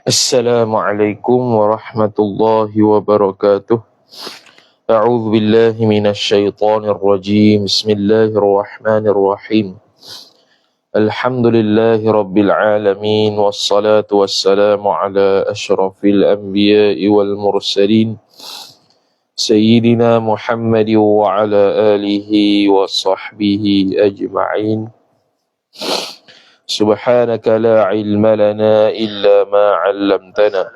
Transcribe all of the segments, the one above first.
Assalamualaikum warahmatullahi wabarakatuh. A'udzu billahi minasyaitonir rajim. Bismillahirrahmanirrahim. Alhamdulillahi rabbil alamin wassalatu wassalamu ala asyrafil anbiya'i wal mursalin sayyidina Muhammad wa ala alihi wa sahbihi ajma'in. Subhanaka la ilma lana illa ma 'allamtana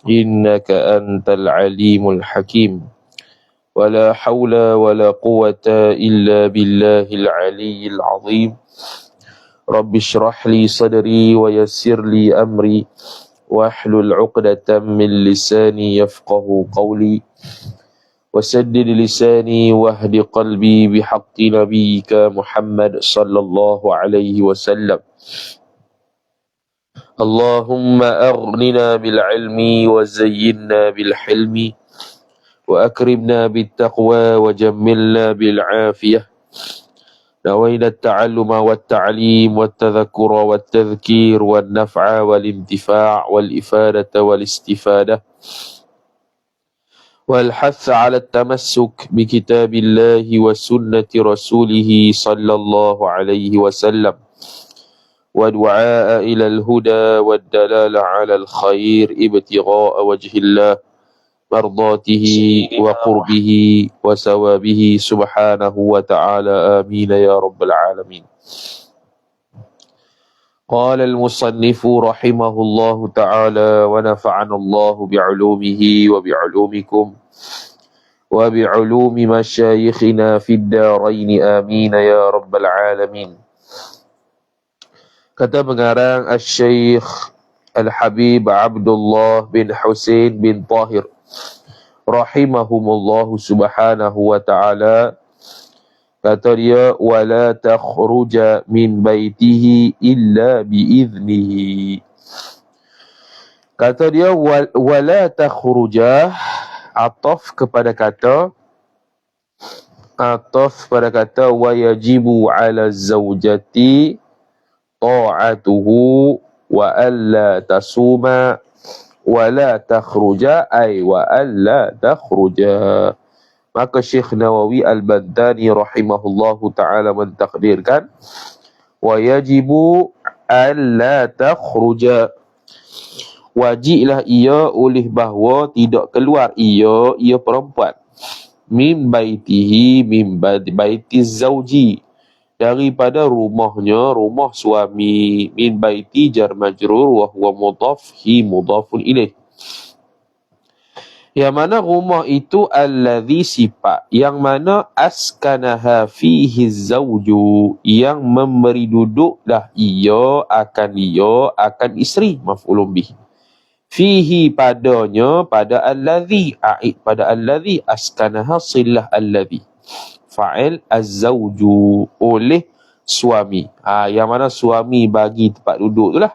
innaka antal alimul hakim. Wala hawla wala quwwata illa billahil aliyyil azim. Rabbi shrah li sadri wa yassir li amri wahlul 'uqdatam min lisani yafqahu qawli. وسدد لساني واهد قلبي بحق نبيك محمد صلى الله عليه وسلم. اللهم أغننا بالعلم وزينا بالحلم وأكرمنا بالتقوى وجملنا بالعافية. نوينا التعلم والتعليم والتذكر والتذكير والنفع والانتفاع والإفادة والاستفادة والحث على التمسك بكتاب الله وسنة رسوله صلى الله عليه وسلم والدعاء إلى الهدى والدلالة على الخير ابتغاء وجه الله مرضاته وقربه وثوابه سبحانه وتعالى آمين يا رب العالمين. قال المصنف رحمه الله تعالى ونفعنا الله بعلومه وبعلومكم وبعلوم مشايخنا في الدارين آمين يا رب العالمين. Kata pengarang Al-Syeikh Al-Habib Abdullah bin Husain bin Tahir rahimahumullahu subhanahu wa ta'ala, kata dia, wala takhruja min baitihi illa biiznihi. Kata dia wala takhruja, ataf pada kata wa yajibu ala zawjati ta'atuhu wa alla tasuma wa la takhruja ay wa alla takhruja. Maka Syekh Nawawi Al-Bantani rahimahullahu ta'ala mentakdirkan wa yajibu alla takhruja, wajiblah ia oleh bahawa tidak keluar ia perempuan, min baitihi, min baiti zawji, daripada rumahnya, rumah suami. Min baiti jar majrur wa huwa mudhaf, hi mudhafun ilaih. Yang mana rumah itu alladhi sifat, yang mana askanaha fihi zawju, yang memberi duduklah ia akan isteri, maf'ulun bih. Fihi padanya, pada alladhi, a'id pada alladhi, askanaha silah alladhi, fa'il az-zawju, oleh suami. Yang mana suami bagi tempat duduk tu lah.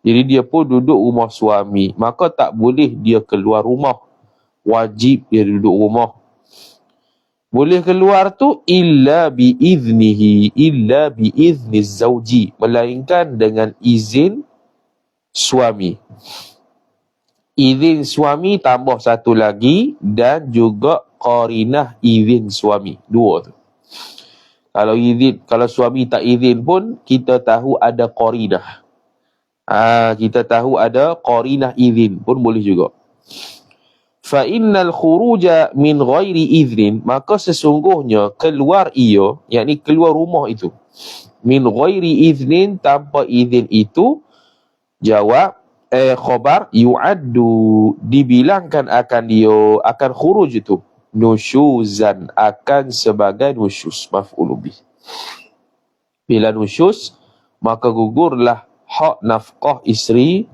Jadi dia pun duduk rumah suami, maka tak boleh dia keluar rumah. Wajib dia duduk rumah. Boleh keluar tu illa biiznihi, illa biizni zawji, melainkan dengan izin suami. Izin suami tambah satu lagi, dan juga qarinah izin suami. Dua tu. Kalau suami tak izin pun, kita tahu ada qarinah. Kita tahu ada qarinah izin pun boleh juga. Fa innal khuruja min ghairi iznin, maka sesungguhnya keluar ia, yakni keluar rumah itu, min ghairi iznin, tanpa izin itu, jawab khabar, yu'addu, dibilangkan akan dia, akan khuruj itu, nusyuzan, akan sebagai nusyuz, maf'ul bih. Bila nusyuz, maka gugurlah hak nafkah isteri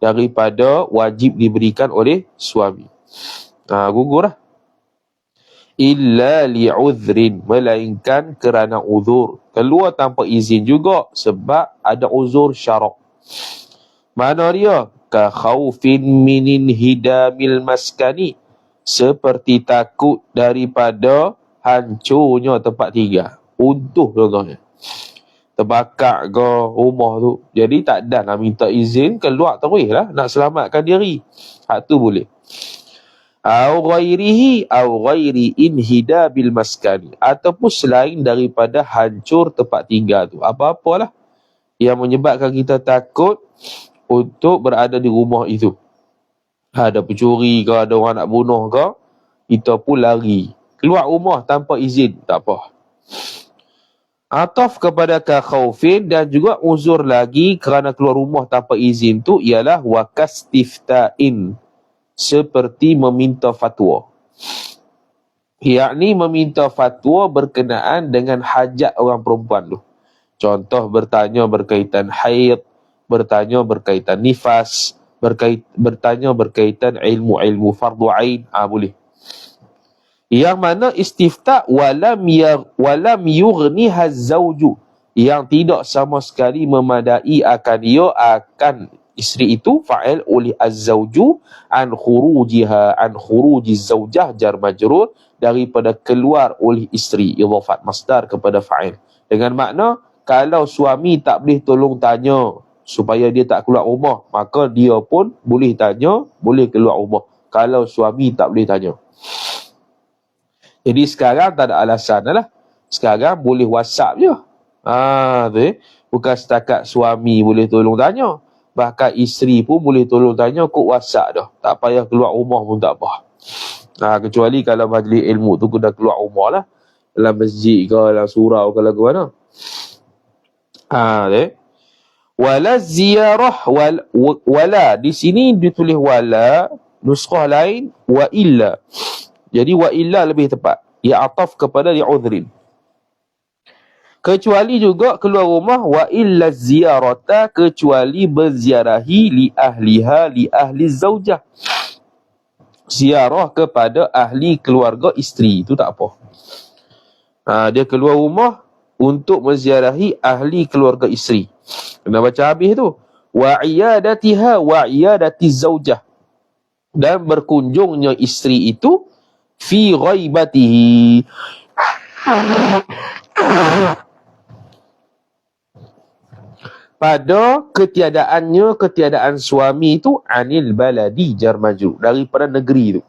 daripada wajib diberikan oleh suami. Gugur lah. Illa li'udhrin, melainkan kerana uzur. Keluar tanpa izin juga sebab ada uzur syarak. Mana dia? Ka khawfin minin hidamil maskani, seperti takut daripada hancurnya tempat tinggal. Untuh contohnya. terbakar ke rumah tu. Jadi tak ada nak minta izin, keluar terus lah nak selamatkan diri. Hak tu boleh. Au ghairihi au ghairi inhidabil maskani, ataupun selain daripada hancur tempat tinggal tu. Apa-apalah yang menyebabkan kita takut untuk berada di rumah itu. Ada pencuri ke, ada orang nak bunuh ke, kita pun lari. Keluar rumah tanpa izin, tak apa. Ataf kepada khaufin, dan juga uzur lagi kerana keluar rumah tanpa izin tu ialah wakastiftain, seperti meminta fatwa. Yakni meminta fatwa berkenaan dengan hajat orang perempuan tu. Contoh bertanya berkaitan haid, bertanya berkaitan nifas, bertanya berkaitan ilmu-ilmu fardu ain, boleh. Yang mana istifta walam yughniha zawju, yang tidak sama sekali memadai akan dia akan isteri itu, fa'il oleh az-zawju an khurujiz zawjah jar majrur, daripada keluar oleh isteri, idhafat masdar kepada fa'il, dengan makna kalau suami tak boleh tolong tanya supaya dia tak keluar rumah, maka dia pun boleh tanya, boleh keluar rumah kalau suami tak boleh tanya. Jadi sekarang tak ada alasan lah. Sekarang boleh WhatsApp je. Bukan setakat suami boleh tolong tanya, bahkan isteri pun boleh tolong tanya kod WhatsApp dah. Tak payah keluar rumah pun tak apa. Kecuali kalau majlis ilmu tu kena keluar rumah lah. Dalam masjid ke, dalam surau ke, lagu mana. Wala ziyarah wala. Di sini ditulis wala, nuskhah lain wa illa. Jadi wa illa lebih tepat. Ia ataf kepada li'udhrin. Kecuali juga keluar rumah wa illa ziyarata, kecuali berziarahi li ahliha, li ahli zaujah. Ziarah kepada ahli keluarga isteri, itu tak apa. Dia keluar rumah untuk menziarahi ahli keluarga isteri. Kena baca habis tu. Wa iyadatiha wa iyadati zaujah. Dan berkunjungnya isteri itu fi ghaibatihi, pada ketiadaan suami itu, anil baladi jar majrur, daripada negeri tu.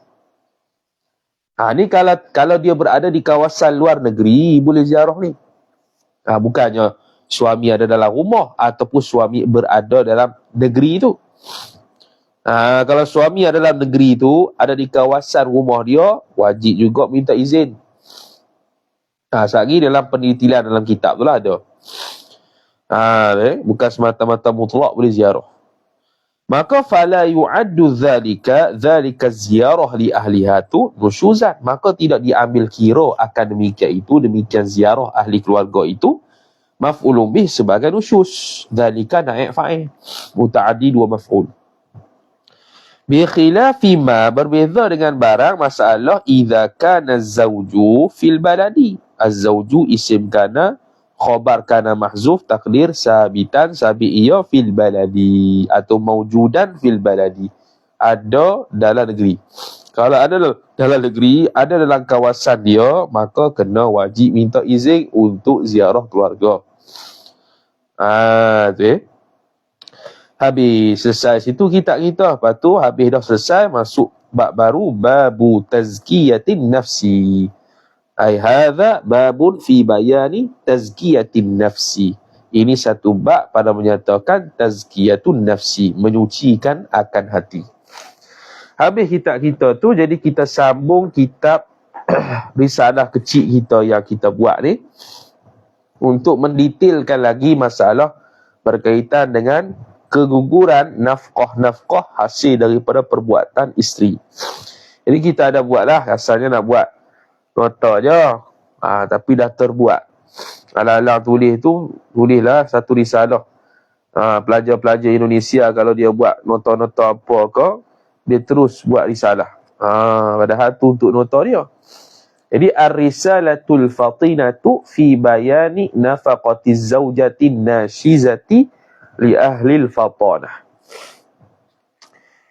Ni kalau dia berada di kawasan luar negeri boleh ziarah ni. Bukannya suami ada dalam rumah ataupun suami berada dalam negeri tu. Kalau suami ada dalam negeri tu, ada di kawasan rumah dia, wajib juga minta izin. Sekali dalam penelitian dalam kitab tu lah ada. Bukan semata-mata mutlak boleh ziarah. Maka fala yu'addu dhalika ziyarah li ahliha tu nusyuzan, maka tidak diambil kira akan demikian ziarah ahli keluarga itu maf'ulun bih sebagai nusyuz. Dhalika naik fa'il muta'addi dua maf'ul. Bi khilafi ma, berbeza dengan barang masalah idza kana zawju fil baladi. Az-zawju isim kana, khabar kana mahzuf, takdir sabitan, sabi ia fil baladi, atau mawjudan fil baladi, ada dalam negeri. Kalau ada dalam negeri, ada dalam kawasan dia, maka kena wajib minta izin untuk ziarah keluarga. Habis selesai situ kitab kita. Lepas tu habis dah selesai, masuk bab baru, babu tazkiyatin nafsi. Ai hadza babun fi bayani tazkiyatin nafsi. Ini satu bab pada menyatakan tazkiyatun nafsi, menyucikan akan hati. Habis kitab kita tu, jadi kita sambung kitab risalah kecil kita yang kita buat ni untuk mendetailkan lagi masalah berkaitan dengan keguguran nafkah hasil daripada perbuatan isteri. Jadi kita ada buatlah, asalnya nak buat nota je, tapi dah terbuat. Alang-alang tulislah satu risalah. Pelajar-pelajar Indonesia kalau dia buat nota-nota apa ke, dia terus buat risalah. Padahal tu untuk nota dia. Jadi ar-risalatul fatinatu fi bayani nafaqatiz zawjatin nashizati li ahlil fatanah.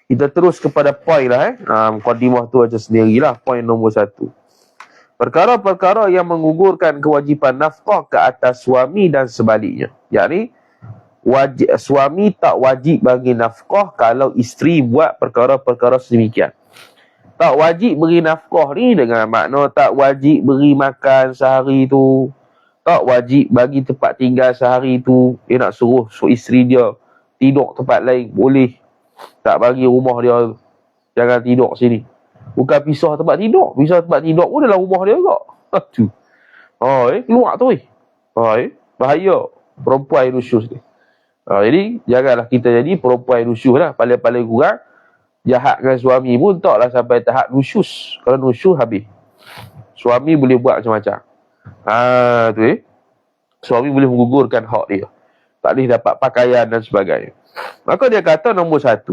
Kita terus kepada poin lah. Mukadimah tu aja sendirilah, poin nombor 1. Perkara-perkara yang menggugurkan kewajipan nafkah ke atas suami dan sebaliknya. Yakni suami tak wajib bagi nafkah kalau isteri buat perkara-perkara sedemikian. Tak wajib beri nafkah ni dengan makna tak wajib beri makan sehari tu, tak wajib bagi tempat tinggal sehari tu. Dia nak suruh isteri dia tidur tempat lain, boleh. Tak bagi rumah dia, jangan tidur sini. Bukan pisah tempat tidur. Pisah tempat tidur pun dalam rumah dia juga. Tu. Keluar tu. Bahaya perempuan nusyus ni. Jadi janganlah kita jadi perempuan nusyus lah. Paling-paling kurang jahat dengan suami pun taklah sampai tahap nusyus. Kalau nusyus habis. Suami boleh buat macam-macam. Suami boleh menggugurkan hak dia. Tak boleh dapat pakaian dan sebagainya. Maka dia kata nombor 1,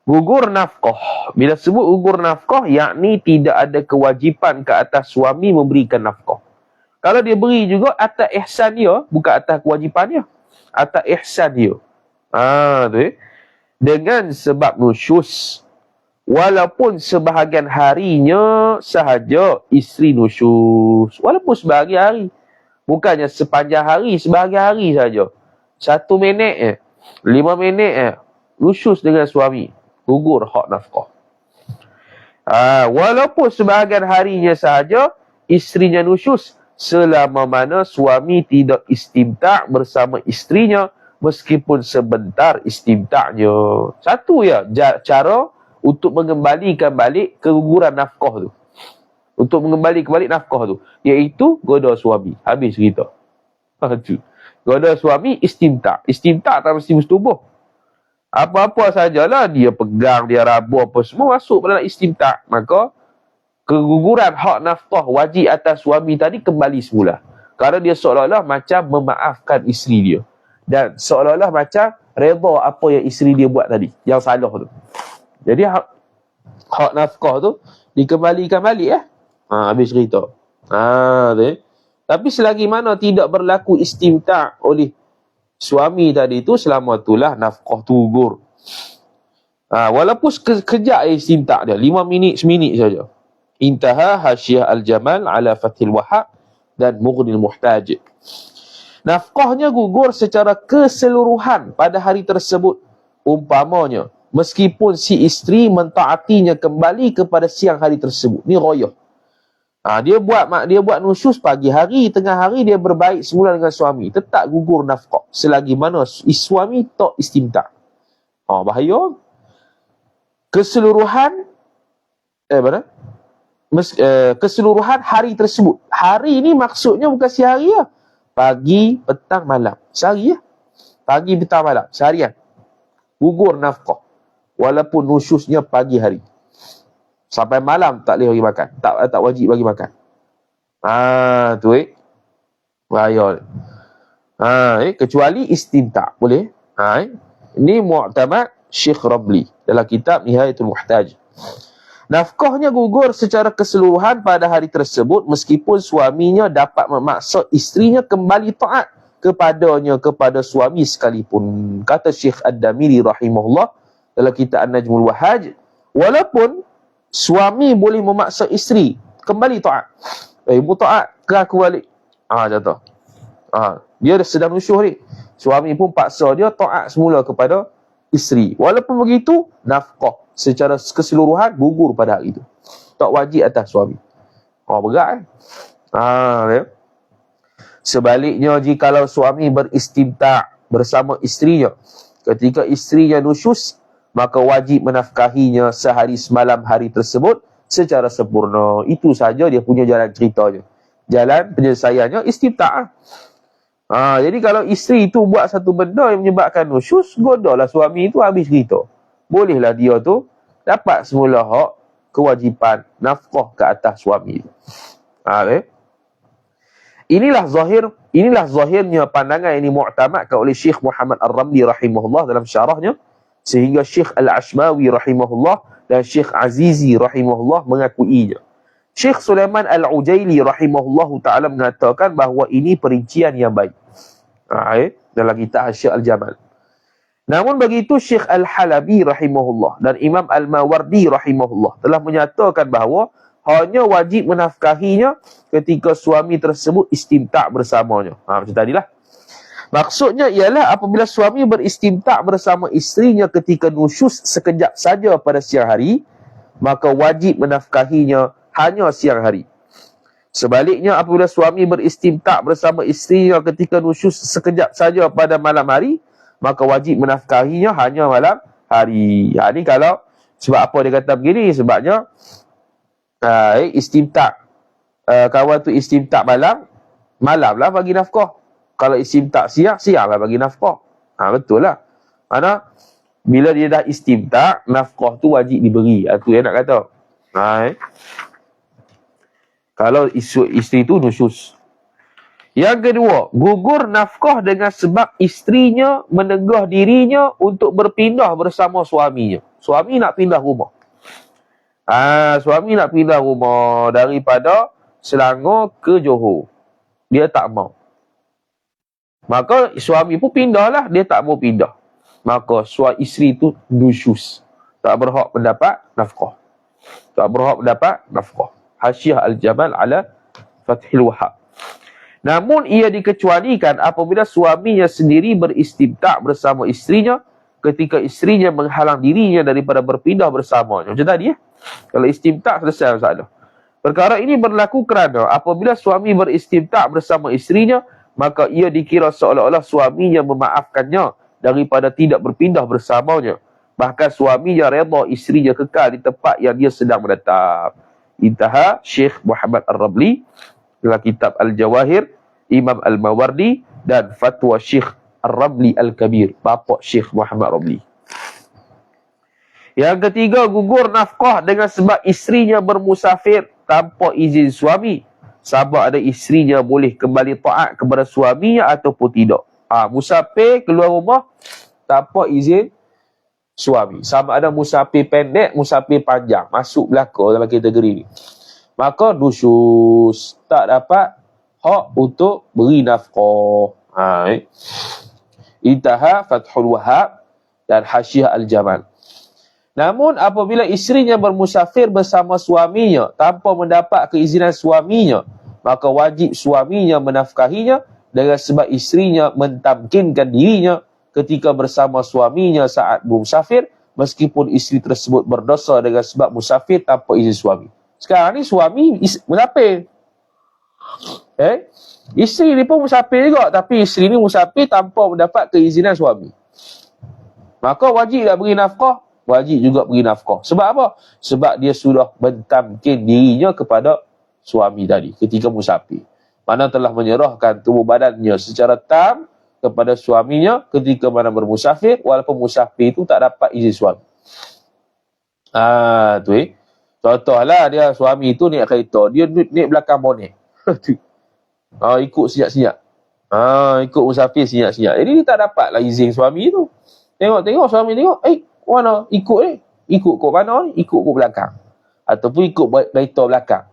gugur nafkah. Bila sebut gugur nafkah, yakni tidak ada kewajipan ke atas suami memberikan nafkah. Kalau dia beri juga atas ihsan dia, bukan atas kewajipan dia. Atas ihsan dia. Dengan sebab nusyus. Walaupun sebahagian harinya sahaja isteri nusyus. Walaupun sebahagian hari. Bukannya sepanjang hari, sebahagian hari saja. 1 minit 5 minit nusyus dengan suami. Gugur hak nafkah. Walaupun sebahagian harinya sahaja isterinya nusyus, selama mana suami tidak istimta' bersama isterinya meskipun sebentar istimta'nya. Satu ya cara untuk mengembalikan balik keguguran nafkah tu. Untuk mengembalikan balik nafkah tu, iaitu goda suami. Habis cerita. Goda suami istimta'. Istimta' tak mesti bersetubuh. Apa-apa sajalah dia pegang, dia rabu apa semua masuk dalam istimta'. Maka keguguran hak nafkah wajib atas suami tadi kembali semula. Kerana dia seolah-olah macam memaafkan isteri dia. Dan seolah-olah macam redha apa yang isteri dia buat tadi, yang salah tu. Jadi hak nafkah tu dikembalikan balik habis cerita. Tapi selagi mana tidak berlaku istimta' oleh suami tadi tu, selama itulah nafkah tu gugur. Walaupun sekejap istimta' dia, 5 minit, seminit saja. Intaha Hasyiah Al-Jamal ala Fathil Wahab dan Mughnil Muhtaj. Nafkahnya gugur secara keseluruhan pada hari tersebut. Umpamanya, meskipun si isteri mentaatinya kembali kepada siang hari tersebut. Ni royah. Dia buat nusyus pagi hari, tengah hari dia berbaik semula dengan suami. Tetap gugur nafkah selagi mana suami tak istimta'. Bahaya. Keseluruhan keseluruhan hari tersebut. Hari ni maksudnya bukan sehari lah. Pagi, petang, malam. Sehari lah. Pagi, petang, malam. Seharian. Gugur nafkah. Walaupun nusyusnya pagi hari. Sampai malam tak boleh bagi makan. Tak wajib bagi makan. Tu bahaya. Kecuali istimta'. Boleh? Ini mu'tamad Syekh Rabli dalam kitab Nihayatul Muhtaj. Nafkahnya gugur secara keseluruhan pada hari tersebut meskipun suaminya dapat memaksa isterinya kembali taat kepadanya, kepada suami sekalipun. Kata Syekh Ad-Damiri rahimahullah dalam kitab An-Najmul Wahaj, walaupun suami boleh memaksa isteri kembali taat. Ibu taat ke aku balik. Jatuh. Dia dah sedang nusyuh ni. Suami pun paksa dia taat semula kepada isteri. Walaupun begitu, nafkah secara keseluruhan gugur pada hari itu. Tak wajib atas suami. Berat ya. Sebaliknya, jikalau suami beristimta' bersama isterinya ketika isterinya nusyus, maka wajib menafkahinya sehari semalam hari tersebut secara sempurna. Itu saja dia punya jalan ceritanya. Jalan penyelesaiannya istimta'. Jadi kalau isteri itu buat satu benda yang menyebabkan nusyus, godalah suami itu, habis cerita. Bolehlah dia tu dapat semula hak kewajipan nafkah ke atas suami. Inilah zahirnya pandangan ini mu'tamadkan oleh Syekh Muhammad Ar-Ramli rahimahullah dalam syarahnya, sehingga Syekh Al-Ashmawi rahimahullah dan Syekh Azizi rahimahullah mengakuinya. Syekh Sulaiman Al-Ujaili rahimahullah ta'ala mengatakan bahawa ini perincian yang baik. Dalam kitab Hasyiah Al-Jamal. Namun begitu Syekh Al-Halabi rahimahullah dan Imam Al-Mawardi rahimahullah telah menyatakan bahawa hanya wajib menafkahinya ketika suami tersebut istimta' bersamanya. Macam tadilah. Maksudnya ialah apabila suami beristimta' bersama isterinya ketika nusyus sekejap saja pada siang hari, maka wajib menafkahinya hanya siang hari. Sebaliknya apabila suami beristimta' bersama isterinya ketika nusyus sekejap saja pada malam hari, maka wajib menafkahinya hanya malam hari. Ini kalau, sebab apa dia kata begini? Sebabnya istimta', kawan tu istimta' malam lah bagi nafkah. Kalau istimta' siang lah bagi nafkah. Betul lah. Mana bila dia dah istimta', nafkah tu wajib diberi. Itu yang nak kata. Kalau isteri tu nusyus. Yang kedua, gugur nafkah dengan sebab isterinya menegah dirinya untuk berpindah bersama suaminya. Suami nak pindah rumah. Suami nak pindah rumah daripada Selangor ke Johor. Dia tak mau. Maka suami pun pindahlah, dia tak mau pindah. Maka isteri tu nusyus. Tak berhak mendapat nafkah. Tak berhak mendapat nafkah. Hasyiah Al-Jamal ala Fathil Wahab. Namun ia dikecualikan apabila suaminya sendiri beristimta' bersama isterinya ketika isterinya menghalang dirinya daripada berpindah bersamanya. Macam tadi Kalau istimta' selesai masalah. Perkara ini berlaku kerana apabila suami beristimta' bersama isterinya, maka ia dikira seolah-olah suaminya memaafkannya daripada tidak berpindah bersamanya. Bahkan suaminya redha isterinya kekal di tempat yang dia sedang menetap. Intaha Syekh Muhammad Ar-Rabli dalam kitab Al-Jawahir, Imam Al-Mawardi dan Fatwa Syekh Ar-Rabli Al-Kabir, bapa Syekh Muhammad Rabli. Yang ketiga, gugur nafkah dengan sebab isterinya bermusafir tanpa izin suami. Sama ada isterinya boleh kembali taat kepada suaminya ataupun tidak. Musafir keluar rumah tanpa izin suami. Sama ada musafir pendek, musafir panjang. Masuk belaka dalam kategori ni. Maka nusyus, tak dapat hak untuk beri nafkah. Intaha Fathul Wahab dan Hasyiah Al-Jamal. Namun apabila isterinya bermusafir bersama suaminya tanpa mendapat keizinan suaminya, maka wajib suaminya menafkahinya dengan sebab isterinya mentamkinkan dirinya ketika bersama suaminya saat bermusafir, meskipun isteri tersebut berdosa dengan sebab musafir tanpa izin suami. Sekarang ni suami musafir. Isteri ni pun musafir juga, tapi isteri ni musafir tanpa mendapat keizinan suami. Maka wajib tak beri nafkah? Wajib juga beri nafkah. Sebab apa? Sebab dia sudah mentamkin dirinya kepada suami tadi ketika musafir. Mana telah menyerahkan tubuh badannya secara tam kepada suaminya ketika mana bermusafir, walaupun musafir itu tak dapat izin suami. Contohlah dia suami itu naik kereta, dia naik belakang bonet. Ikut senyap-senyap. Ikut musafir senyap-senyap. Jadi dia tak dapatlah izin suami itu. Tengok suami tengok, mana ikut ikut kau mana ni? Ikut kau belakang. Ataupun ikut kereta belakang.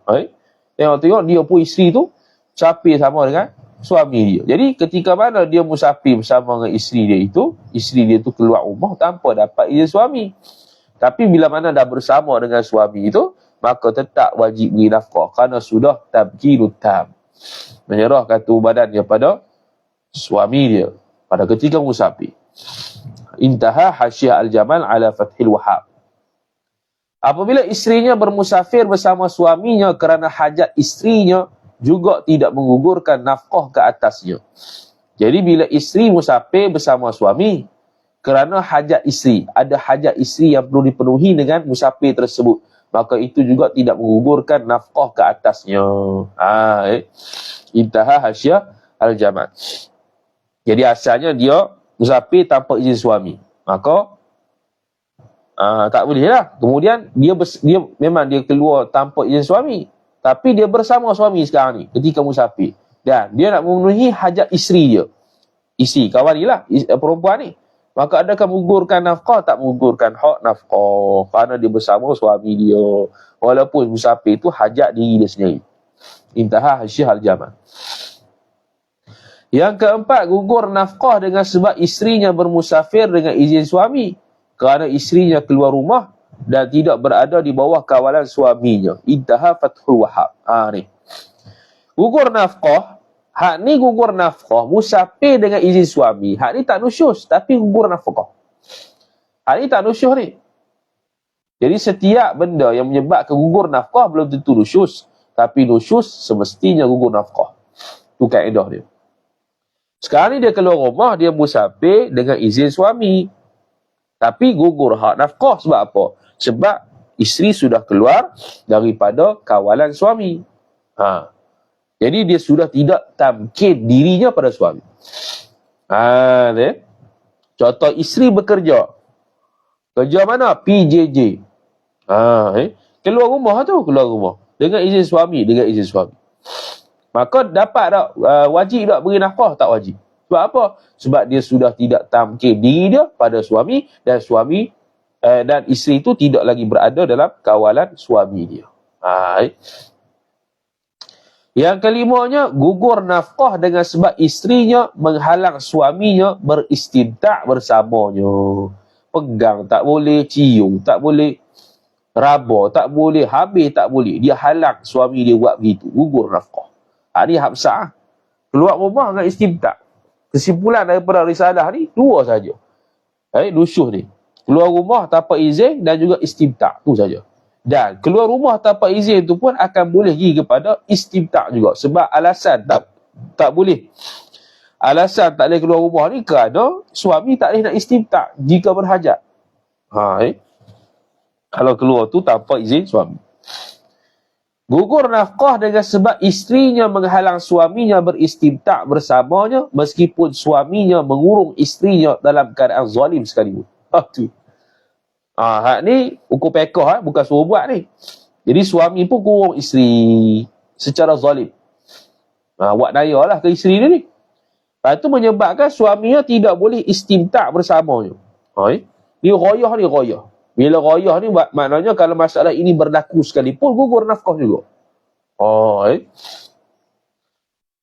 Tengok dia pun isteri tu musafir sama dengan suami dia. Jadi ketika mana dia musafir bersama dengan isteri dia itu, isteri dia tu keluar rumah tanpa dapat izin suami. Tapi bila mana dah bersama dengan suami itu, maka tetap wajib beri nafkah kerana sudah tabjilut tam. Menyerahkan tubuh badannya pada suami dia pada ketika musafir. Intaha Hasyiah Al-Jamal ala Fathil Wahab. Apabila isterinya bermusafir bersama suaminya kerana hajat isterinya juga tidak menggugurkan nafkah ke atasnya. Jadi bila isteri musafir bersama suami kerana hajat isteri, ada hajat isteri yang perlu dipenuhi dengan musafir tersebut, maka itu juga tidak menggugurkan nafkah ke atasnya. Intaha Hasyiah Al-Jamal. Jadi asalnya dia musafir tanpa izin suami, maka tak boleh lah. Kemudian dia memang dia keluar tanpa izin suami, tapi dia bersama suami sekarang ni ketika musafir, dan dia nak memenuhi hajat isteri dia. Isteri, kawan ni lah, perempuan ni. Maka adakah menggugurkan nafkah? Tak menggugurkan hak nafkah kerana dia bersama suami dia, walaupun musafir itu hajat diri dia sendiri. Intaha Hasyiah Al-Jamal. Yang keempat, gugur nafkah dengan sebab isterinya bermusafir dengan izin suami. Kerana isterinya keluar rumah, dan tidak berada di bawah kawalan suaminya. Intaha Fathul Wahhab. Ni. Gugur nafkah, hak ni gugur nafkah musafir dengan izin suami. Hak ni tak nusyus tapi gugur nafkah. Hak ni tak nusyus ni. Jadi setiap benda yang menyebabkan gugur nafkah belum tentu nusyus, tapi nusyus semestinya gugur nafkah. Tu kaedah dia. Sekarang ni dia keluar rumah, dia musafir dengan izin suami. Tapi gugur hak nafkah sebab apa? Sebab isteri sudah keluar daripada kawalan suami. Jadi dia sudah tidak tamkin dirinya pada suami. Contoh isteri bekerja. Kerja mana? PJJ. Keluar rumah keluar rumah. Dengan izin suami, Maka dapat tak, wajib tak beri nafkah? Tak wajib. Sebab apa? Sebab dia sudah tidak tamkin diri dia pada suami, dan suami dan isteri itu tidak lagi berada dalam kawalan suami dia. Yang kelimanya, gugur nafkah dengan sebab isterinya menghalang suaminya beristimta' bersamanya. Pegang tak boleh, cium tak boleh, raba tak boleh, habis tak boleh. Dia halang suami dia buat begitu. Gugur nafkah. Ini hak besar. Keluar rumah dengan istimta'. Kesimpulan daripada risalah ni, dua saja. Nusyuh ni. Keluar rumah tanpa izin dan juga istimta'. Tu saja. Dan keluar rumah tanpa izin tu pun akan boleh pergi kepada istimta' juga. Sebab alasan tak boleh. Alasan tak boleh keluar rumah ni kerana suami tak boleh nak istimta' jika berhajat. Kalau keluar tu tanpa izin suami. Gugur nafkah dengan sebab isterinya menghalang suaminya beristimta' bersamanya meskipun suaminya mengurung isterinya dalam keadaan zalim sekalipun. Hak ni hukum fiqh, bukan suruh buat ni. Jadi suami pun kurung isteri secara zalim. Buat daya lah ke isteri dia ni. Lepas tu menyebabkan suaminya tidak boleh istimta' bersamanya. Ni royah. Bila royah ni maknanya kalau masalah ini berlaku sekalipun gugur nafkah juga.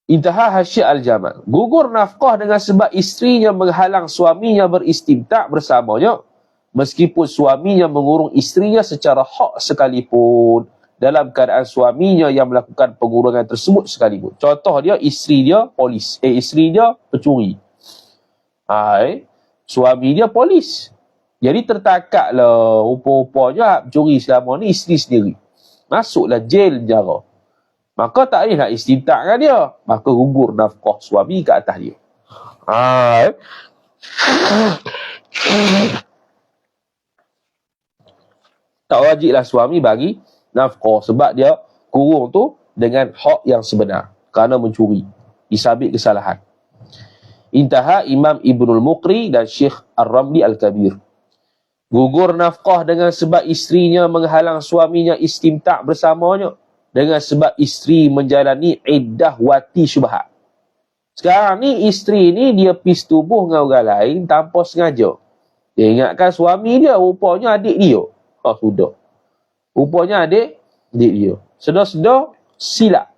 Intaha Hasyik Al-Jamal. Gugur nafkah dengan sebab isterinya menghalang suaminya beristimta' bersamanya meskipun suaminya mengurung isterinya secara hak sekalipun dalam keadaan suaminya yang melakukan pengurungan tersebut sekalipun. Contoh dia, isteri dia polis. Isteri dia pencuri. Suami dia polis. Jadi tertangkaplah rupa-rupanya pencuri selama ni isteri sendiri. Masuklah jail penjara. Maka tak boleh nak istimta' dengan dia. Maka gugur nafkah suami ke atas dia. Tak wajiblah suami bagi nafkah sebab dia kurung tu dengan hak yang sebenar kerana mencuri disabit kesalahan. Intaha Imam Ibnul Muqri dan Syekh Ar-Ramli Al-Kabir. Gugur nafkah dengan sebab isterinya menghalang suaminya istimta' bersamanya dengan sebab isteri menjalani iddah wati syubhat. Sekarang ni isteri ni dia pis tubuh dengan orang lain tanpa sengaja. Dia ingatkan suami dia rupanya adik dia. Sudah. Rupanya adik dia. Sedar-sedar silap.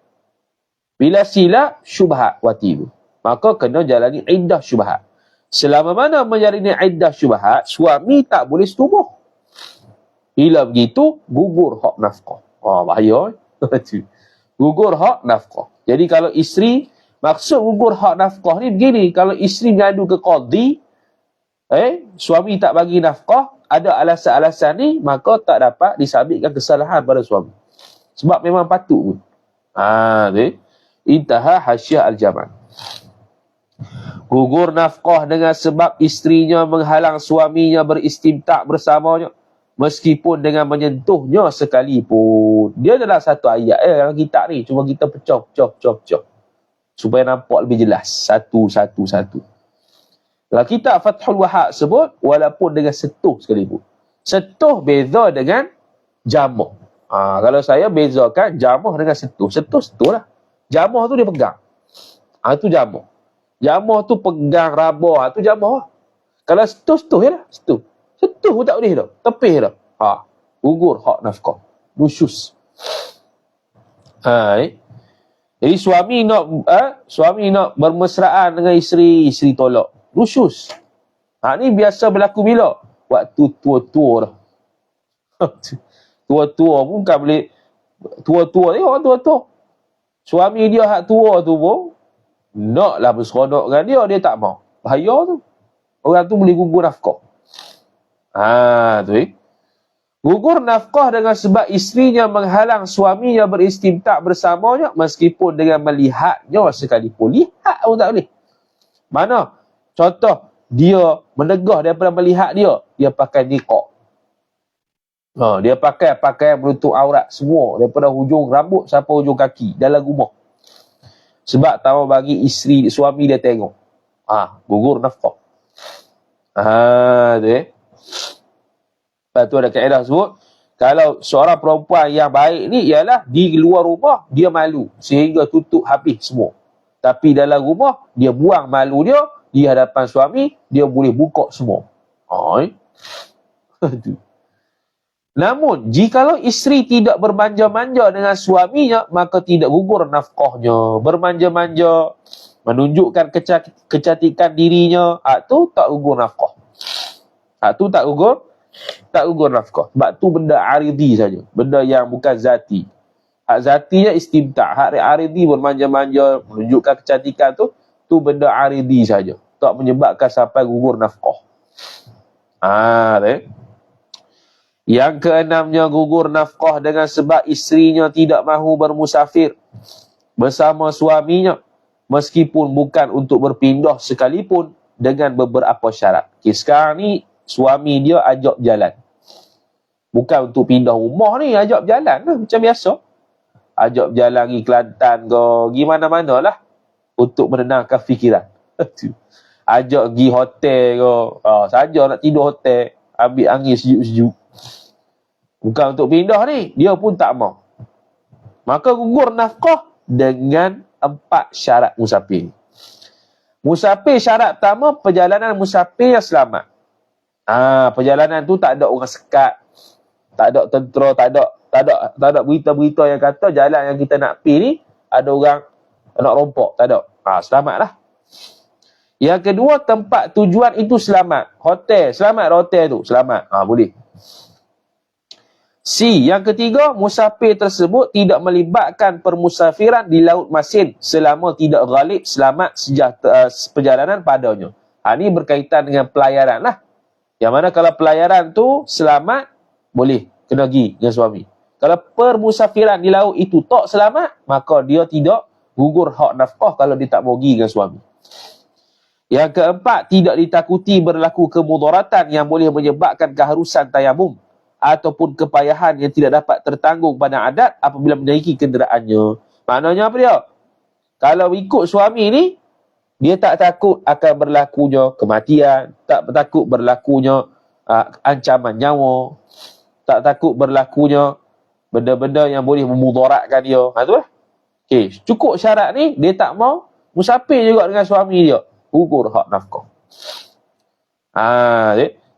Bila silap, syubhat wati tu. Maka kena jalani iddah syubhat. Selama mana menjalani iddah syubhat, suami tak boleh setubuh. Bila begitu, gugur hak nafkah. Bahaya. Gugur hak nafkah. Jadi kalau isteri, maksud gugur hak nafkah ni begini. Kalau isteri mengadu ke qadhi, suami tak bagi nafkah, ada alasan-alasan ni, maka tak dapat disabitkan kesalahan pada suami. Sebab memang patut pun. Intaha Hasyik Al-Jamal. Gugur nafkah dengan sebab isterinya menghalang suaminya beristimta' bersamanya meskipun dengan menyentuhnya sekalipun. Dia adalah satu ayat dalam kitab ni. Cuma kita pecah supaya nampak lebih jelas. Satu. Dalam kitab Fathul Wahhab sebut walaupun dengan sentuh sekalipun. Sentuh beza dengan jamah. Kalau saya bezakan jamah dengan sentuh. Sentuh lah. Jamah tu dia pegang. Itu jamah. Jamah tu pegang rabah. Tu jamah lah. Kalau sentuh je lah. Sentuh pun tak boleh dah. Tepih dah. Gugur hak nafkah. Nusyus. Jadi suami nak bermesraan dengan isteri tolak. Nusyus. Ni biasa berlaku bila? Waktu tua-tua dah. Tua-tua pun bukan boleh. Tua-tua, tengok orang tua-tua. Suami dia hak tua tu pun naklah berseronok dengan dia tak mau. Bahaya tu. Orang tu boleh gugur nafkah. Tu gugur nafkah dengan sebab isterinya menghalang suaminya beristimtak bersamanya meskipun dengan melihatnya sekalipun. Lihat pun tak boleh. Mana? Contoh, dia menegah daripada melihat dia pakai niqab. Dia pakai pakaian menutup aurat semua daripada hujung rambut sampai hujung kaki dalam rumah. Sebab tahu bagi isteri suami dia tengok. Gugur nafkah. Tu Lepas tu ada kaedah sebut, kalau seorang perempuan yang baik ni ialah di luar rumah dia malu sehingga tutup habis semua. Tapi dalam rumah dia buang malu dia di hadapan suami, dia boleh buka semua. Namun, jikalau isteri tidak bermanja-manja dengan suaminya, maka tidak gugur nafkahnya. Bermanja-manja, menunjukkan kecantikan dirinya, tu tak gugur nafkah. Tu tak gugur nafkah. Sebab tu benda aridi saja. Benda yang bukan zati. Hak zatinya istimta'. Hak aridi bermanja-manja, menunjukkan kecantikan tu benda aridi saja. Tak menyebabkan sampai gugur nafkah. Yang keenamnya, gugur nafkah dengan sebab isterinya tidak mahu bermusafir bersama suaminya meskipun bukan untuk berpindah sekalipun dengan beberapa syarat. Sekarang ni suami dia ajak jalan. Bukan untuk pindah rumah ni, ajak jalan lah, macam biasa. Ajak jalan pergi Kelantan ke, pergi mana-mana lah untuk menenangkan fikiran. Ajak pergi hotel ke, saja nak tidur hotel, ambil angin sejuk-sejuk. Bukan untuk pindah ni, dia pun tak mau. Maka gugur nafkah dengan 4 syarat musafir. Musafir syarat pertama, perjalanan musafir yang selamat. Perjalanan tu tak ada orang sekat, tak ada tentera, tak ada berita-berita yang kata jalan yang kita nak pergi ni ada orang nak rompak, tak ada. Selamatlah. Yang kedua, tempat tujuan itu selamat. Hotel, selamat hotel tu, selamat. Boleh. C. Yang ketiga, musafir tersebut tidak melibatkan permusafiran di laut masin selama tidak ghalib selamat perjalanan padanya. Ini berkaitan dengan pelayaran lah. Yang mana kalau pelayaran tu selamat, boleh kena pergi dengan suami. Kalau permusafiran di laut itu tak selamat, maka dia tidak gugur hak nafkah kalau dia tak mau pergi dengan suami. Yang keempat, tidak ditakuti berlaku kemudaratan yang boleh menyebabkan keharusan tayamum ataupun kepayahan yang tidak dapat tertanggung pada adat apabila menaiki kenderaannya. Maknanya apa dia? Kalau ikut suami ni, dia tak takut akan berlakunya kematian, tak takut berlakunya ancaman nyawa, tak takut berlakunya benda-benda yang boleh memudaratkan dia. Tu lah. Cukup syarat ni, dia tak mau musafir juga dengan suami dia. Gugur hak nafkah.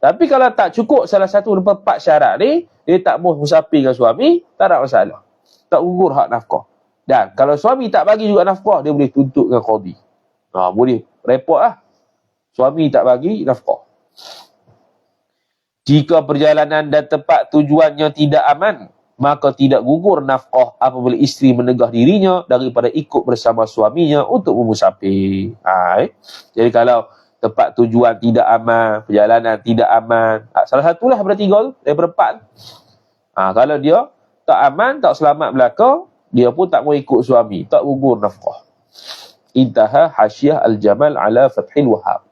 Tapi kalau tak cukup salah satu daripada 4 syarat ni, dia tak mau musafir dengan suami, tak ada masalah. Tak gugur hak nafkah. Dan kalau suami tak bagi juga nafkah, dia boleh tuntut dengan qadi. Boleh repot lah. Suami tak bagi nafkah. Jika perjalanan dan tempat tujuannya tidak aman, maka tidak gugur nafkah apabila isteri menegah dirinya daripada ikut bersama suaminya untuk bermusafir. Jadi kalau tempat tujuan tidak aman, perjalanan tidak aman, salah satulah daripada 3 tu, daripada 4 tu. Kalau dia tak aman, tak selamat belaka, dia pun tak mau ikut suami, tak gugur nafkah. Intaha Hasyiah Al-Jamal ala Fathil Wahab.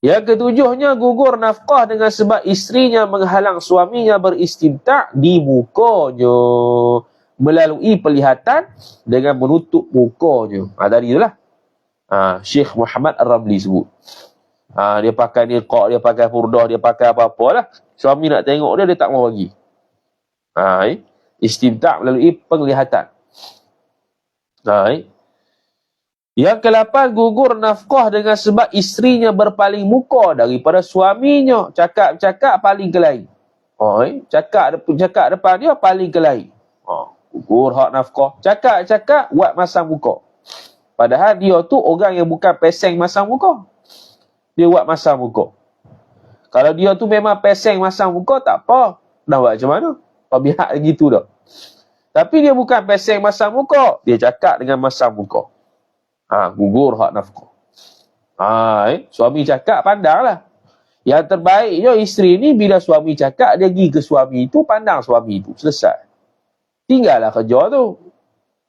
Yang ketujuhnya, gugur nafkah dengan sebab isterinya menghalang suaminya beristimta' di mukanya melalui pelihatan dengan menutup mukanya. Tadi itulah Syekh Muhammad Ar-Ramli sebut. Dia pakai niqab, dia pakai furdah, dia pakai apa-apa lah. Suami nak tengok dia, dia tak mau bagi. Istimta' melalui penglihatan. Yang ke-8, gugur nafkah dengan sebab isterinya berpaling muka daripada suaminya. Cakap-cakap paling ke lain. Cakap depan dia paling ke lain. Gugur hak nafkah. Cakap-cakap buat masam muka. Padahal dia tu orang yang bukan peseng masam muka. Dia buat masam muka. Kalau dia tu memang peseng masam muka, tak apa. Nak buat macam mana? Pihak gitu dah. Tapi dia bukan peseng masam muka. Dia cakap dengan masam muka. Gugur hak nafkah. Suami cakap, pandanglah. Yang terbaiknya isteri ni bila suami cakap, dia pergi ke suami itu, pandang suami itu. Selesai. Tinggallah kerja tu.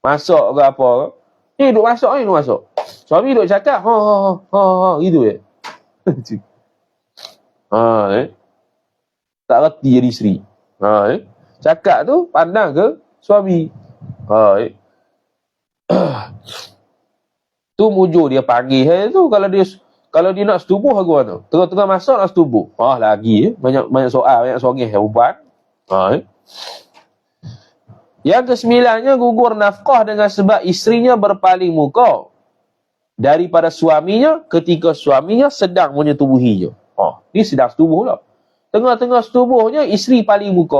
Masak ke apa ke. Ni duk masak, ni duk masak. Suami duk cakap, gitu je. Tak reti jadi isteri. Cakap tu, pandang ke suami. Tu mujur dia panggil tu. Kalau dia nak setubuh aku mana? Tengah-tengah masak nak setubuh. Lagi banyak soal, banyak songeh perempuan. Yang kesembilannya, gugur nafkah dengan sebab isterinya berpaling muka daripada suaminya ketika suaminya sedang menyetubuhinya. Ni sedang setubuh lah. Tengah-tengah setubuhnya, isteri paling muka.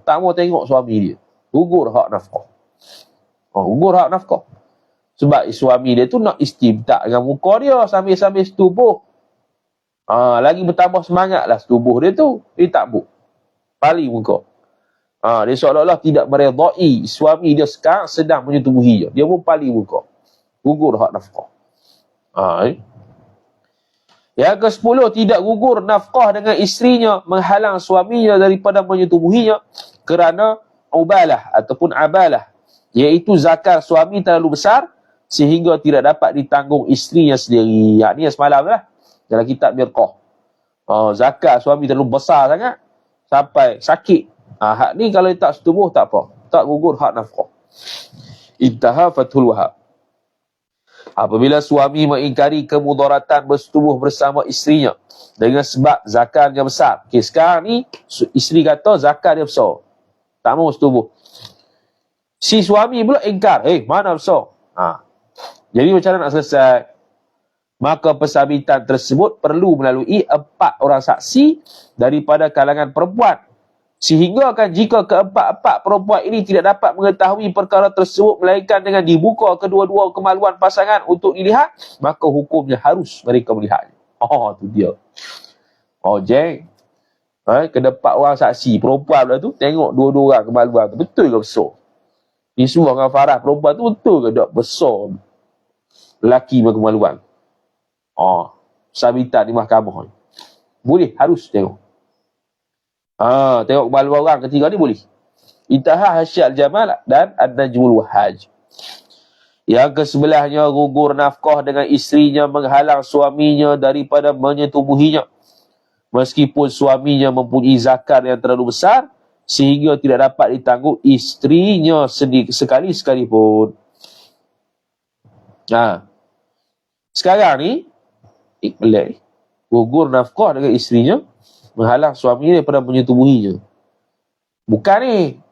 Tak mau tengok suami dia. Gugur hak nafkah. Gugur hak nafkah. Sebab suami dia tu nak istimtak dengan muka dia sambil-sambil setubuh. Lagi bertambah semangat lah setubuh dia tu. Dia tak buk. Paling muka. Dia seolah-olah tidak meredai suami dia sekarang sedang menyetubuhi dia. Dia pun paling muka. Gugur hak nafkah. Yang ke-10, tidak gugur nafkah dengan isterinya menghalang suaminya daripada menyetubuhinya kerana ubalah ataupun abalah, iaitu zakar suami terlalu besar sehingga tidak dapat ditanggung isterinya sendiri. Ni yang semalam lah dalam kitab Mirqah. Zakat suami terlalu besar sangat sampai sakit. Hak ni kalau tak setubuh tak apa. Tak gugur hak nafkah. Intaha Fathul Wahab. Apabila suami mengingkari kemudaratan bersetubuh bersama isterinya dengan sebab zakat yang besar. Sekarang ni isteri kata zakat dia besar. Tak mau setubuh. Si suami pula ingkar. Mana besar? Jadi macam mana nak selesai? Maka persabitan tersebut perlu melalui 4 orang saksi daripada kalangan perempuan. Sehingga jika keempat-empat perempuan ini tidak dapat mengetahui perkara tersebut melainkan dengan dibuka kedua-dua kemaluan pasangan untuk dilihat, maka hukumnya harus mereka melihatnya. Tu dia. Jeng. Kena 4 orang saksi. Perempuan pula tu tengok dua-dua orang kemaluan tu. Betul ke besar? Ni suruh dengan Farah perempuan tu betul ke tak besar lelaki berkemaluan? Sabitan di mahkamah. Boleh, harus tengok. Tengok kemaluan orang ketiga ni boleh. Intaha Hasyal Jamal dan An-Najmul Wahaj. Yang ke-11nya, gugur nafkah dengan isterinya menghalang suaminya daripada menyetubuhinya meskipun suaminya mempunyai zakat yang terlalu besar sehingga tidak dapat ditanggung isterinya sekali-sekalipun. Sekarang ni Iqbal gugur nafkah dengan isterinya menghalang suaminya daripada menyetubuhinya. Bukan ni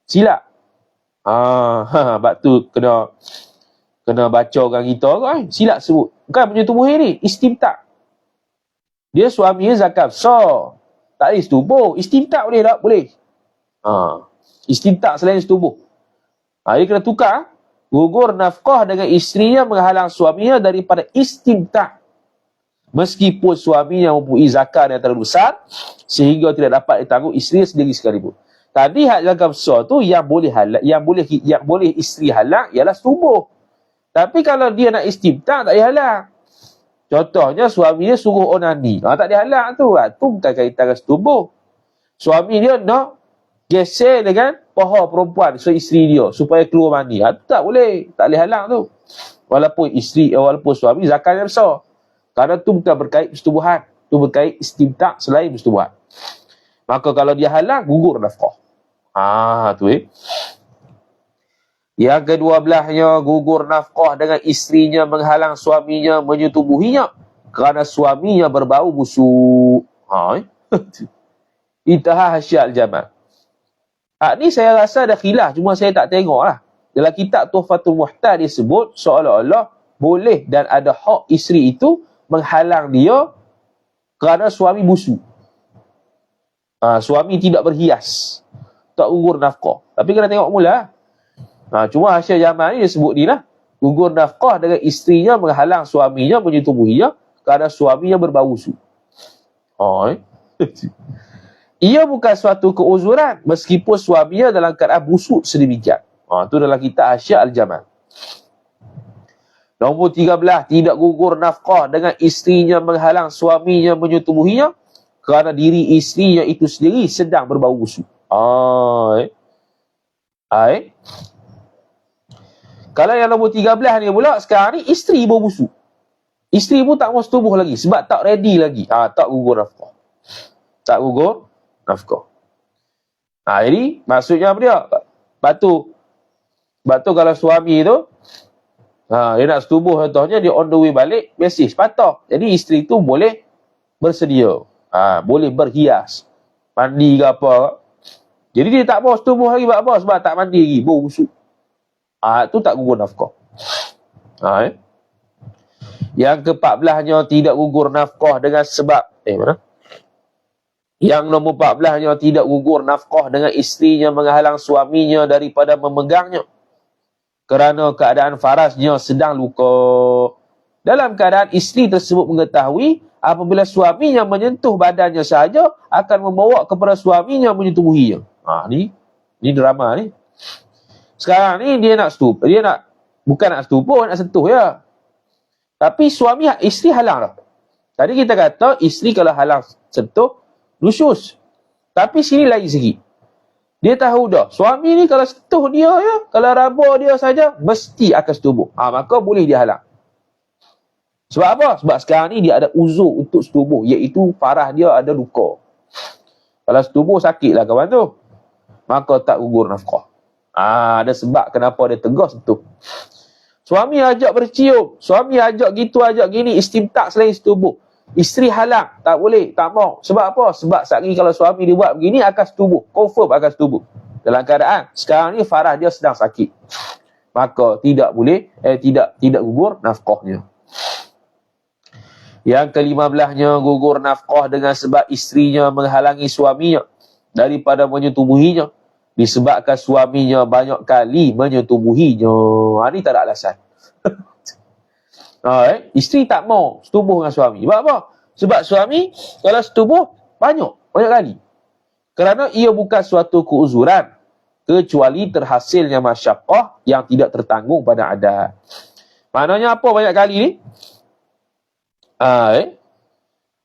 silap. Sebab tu kena baca orang kita kan. Silap sebut. Bukan menyetubuhi ni, istimtak. Dia suaminya zakat besar. Tak boleh setubuh. Istimtak boleh tak? Boleh. Istimtak selain setubuh. Dia kena tukar. Gugur nafkah dengan isterinya menghalang suaminya daripada istimtak meskipun suaminya mempunyai zakat yang terlalu besar sehingga tidak dapat ditanggung isteri sendiri sekalipun. Tadi hak zakat besar tu yang boleh isteri halang ialah setubuh. Tapi kalau dia nak istimtak tak dihalang. Contohnya suami dia suruh onani. Tak dihalang tu. Tu bukan kaitan dengan setubuh. Suami dia nak geser dengan paha perempuan isteri dia supaya keluar mani. Tak boleh. Tak boleh halang tu. Walaupun suami zakatnya besar. Kerana tu bukan berkait persetubuhan. Tu berkait istimtak selain persetubuhan. Maka kalau dia halang, gugur nafkah. Tu Yang kedua-belahnya, gugur nafkah dengan isterinya menghalang suaminya menyetubuhinya kerana suaminya berbau busuk. Intaha Hasyal Jamal. Ni saya rasa ada khilaf, cuma saya tak tengok lah. Dalam kitab Tuhfatul Muhtaj disebut seolah-olah boleh dan ada hak isteri itu menghalang dia kerana suami busuk. Suami tidak berhias. Tak gugur nafkah. Tapi kena tengok mula. Cuma Hasyal Jamal ni dia sebut ni lah. Gugur nafkah dengan isterinya menghalang suaminya menyetubuhinya kerana suaminya berbau busuk. ia bukan suatu keuzuran meskipun suaminya dalam keadaan busuk sedemikian. Itu dalam kitab Hasyiah Al-Jamal. Nombor 13, tidak gugur nafkah dengan isterinya menghalang suaminya menyetubuhinya kerana diri isterinya itu sendiri sedang berbau busuk. Kalau yang nombor 13 ni pula, sekarang ni isteri bau busuk. Isteri pun tak mau setubuh lagi sebab tak ready lagi. Tak gugur nafkah. Tak gugur nafkah. Jadi maksudnya apa dia? Batu kalau suami tu dia nak setubuh contohnya, dia on the way balik, mesej patah. Jadi isteri tu boleh bersedia. Boleh berhias. Mandi ke apa. Jadi dia tak mau setubuh lagi sebab apa? Sebab tak mandi lagi, bau busuk. Tu tak gugur nafkah. Yang ke-14-nya tidak gugur nafkah dengan sebab mana? Yang nombor 14-nya tidak gugur nafkah dengan isterinya menghalang suaminya daripada memegangnya kerana keadaan farasnya sedang luka. Dalam keadaan isteri tersebut mengetahui apabila suaminya menyentuh badannya sahaja akan membawa kepada suaminya menyetubuhinya. Ni drama ni. Sekarang ni dia nak setubuh, bukan nak setubuh, nak sentuh ya. Tapi isteri halang dah. Tadi kita kata isteri kalau halang sentuh nusyus. Tapi sini lain sikit. Dia tahu dah, suami ni kalau sentuh dia ya, kalau raba dia saja mesti akan setubuh. Maka boleh dia halang. Sebab apa? Sebab sekarang ni dia ada uzur untuk setubuh, iaitu farah dia ada luka. Kalau setubuh sakitlah kawan tu. Maka tak gugur nafkah. Ada sebab kenapa dia tegas sentuh. Suami ajak bercium, suami ajak gitu, ajak gini, istimtak selain setubuh. Isteri halang, tak boleh, tak mau. Sebab apa? Sebab sekali kalau suami dia buat begini akan setubuh, confirm akan setubuh. Dalam keadaan sekarang ni farah dia sedang sakit, maka tidak boleh, tidak gugur nafkahnya. Yang ke-15-nya gugur nafkah dengan sebab isterinya menghalangi suaminya daripada menyetubuhinya disebabkan suaminya banyak kali menyetubuhinya. Ni tak ada alasan. Isteri tak mau setubuh dengan suami. Sebab apa? Sebab suami kalau setubuh banyak kali. Kerana ia bukan suatu keuzuran kecuali terhasilnya masyaqqah yang tidak tertanggung pada adat. Maknanya apa banyak kali ni?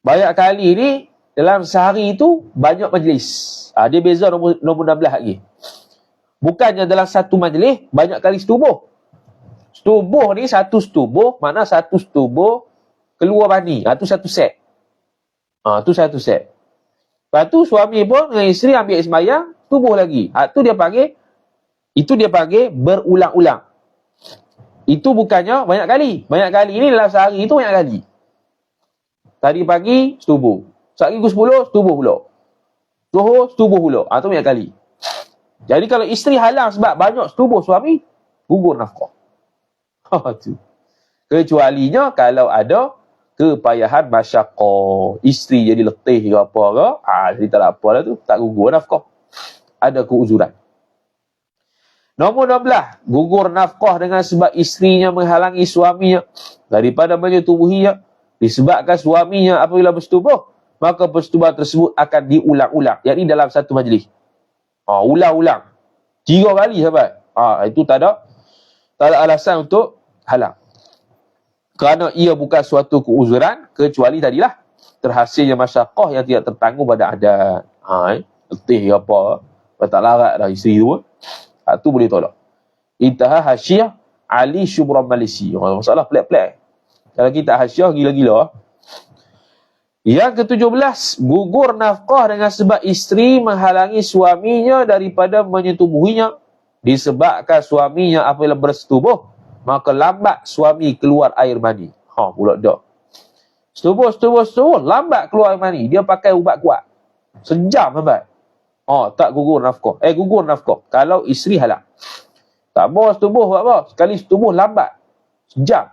Banyak kali ni dalam sehari itu banyak majlis. Dia beza nombor 16 lagi. Bukannya dalam satu majlis banyak kali setubuh. Setubuh ni satu setubuh, mana satu setubuh keluar mani. Tu satu set. Tu satu set. Lepas tu suami pun dengan isteri ambil sembahyang, setubuh lagi. Itu dia panggil berulang-ulang. Itu bukannya banyak kali. Banyak kali ni dalam sehari itu banyak kali. Tadi pagi setubuh. Sehari ke 10 setubuh pula. Zuhur setubuh pula. Tu banyak kali. Jadi kalau isteri halang sebab banyak setubuh suami, gugur nafkah. Tu. Kecualinya kalau ada kepayahan masyaqqah, isteri jadi letih ke apa ke, jadi tak apa lah tu, tak gugur nafkah. Ada keuzuran. Nombor 16, gugur nafkah dengan sebab isterinya menghalangi suaminya daripada menyetubuhinya disebabkan suaminya apabila bersetubuh, maka persetubuhan tersebut akan diulang-ulang, yakni dalam satu majlis. Ulang-ulang 3 kali sahabat. Itu tak ada alasan untuk halang. Kerana ia bukan suatu keuzuran kecuali tadilah terhasilnya masyaqqah yang tidak tertanggung pada adat. Letih apa, tak larat dah isteri tu. Tu boleh tolak. Intaha Hasyiah Ali Syubran Malisi. Masalah pelik-pelik. Kalau kita Hasyiah gila-gila. Yang ke-17, gugur nafkah dengan sebab isteri menghalangi suaminya daripada menyetubuhinya disebabkan suaminya apabila bersetubuh, maka lambat suami keluar air mani. Pula dah. Setubuh, lambat keluar air mani. Dia pakai ubat kuat. Sejam hebat. Tak gugur nafkah. Gugur nafkah kalau isteri halang. Tak mau setubuh apa? Sekali setubuh lambat. Sejam.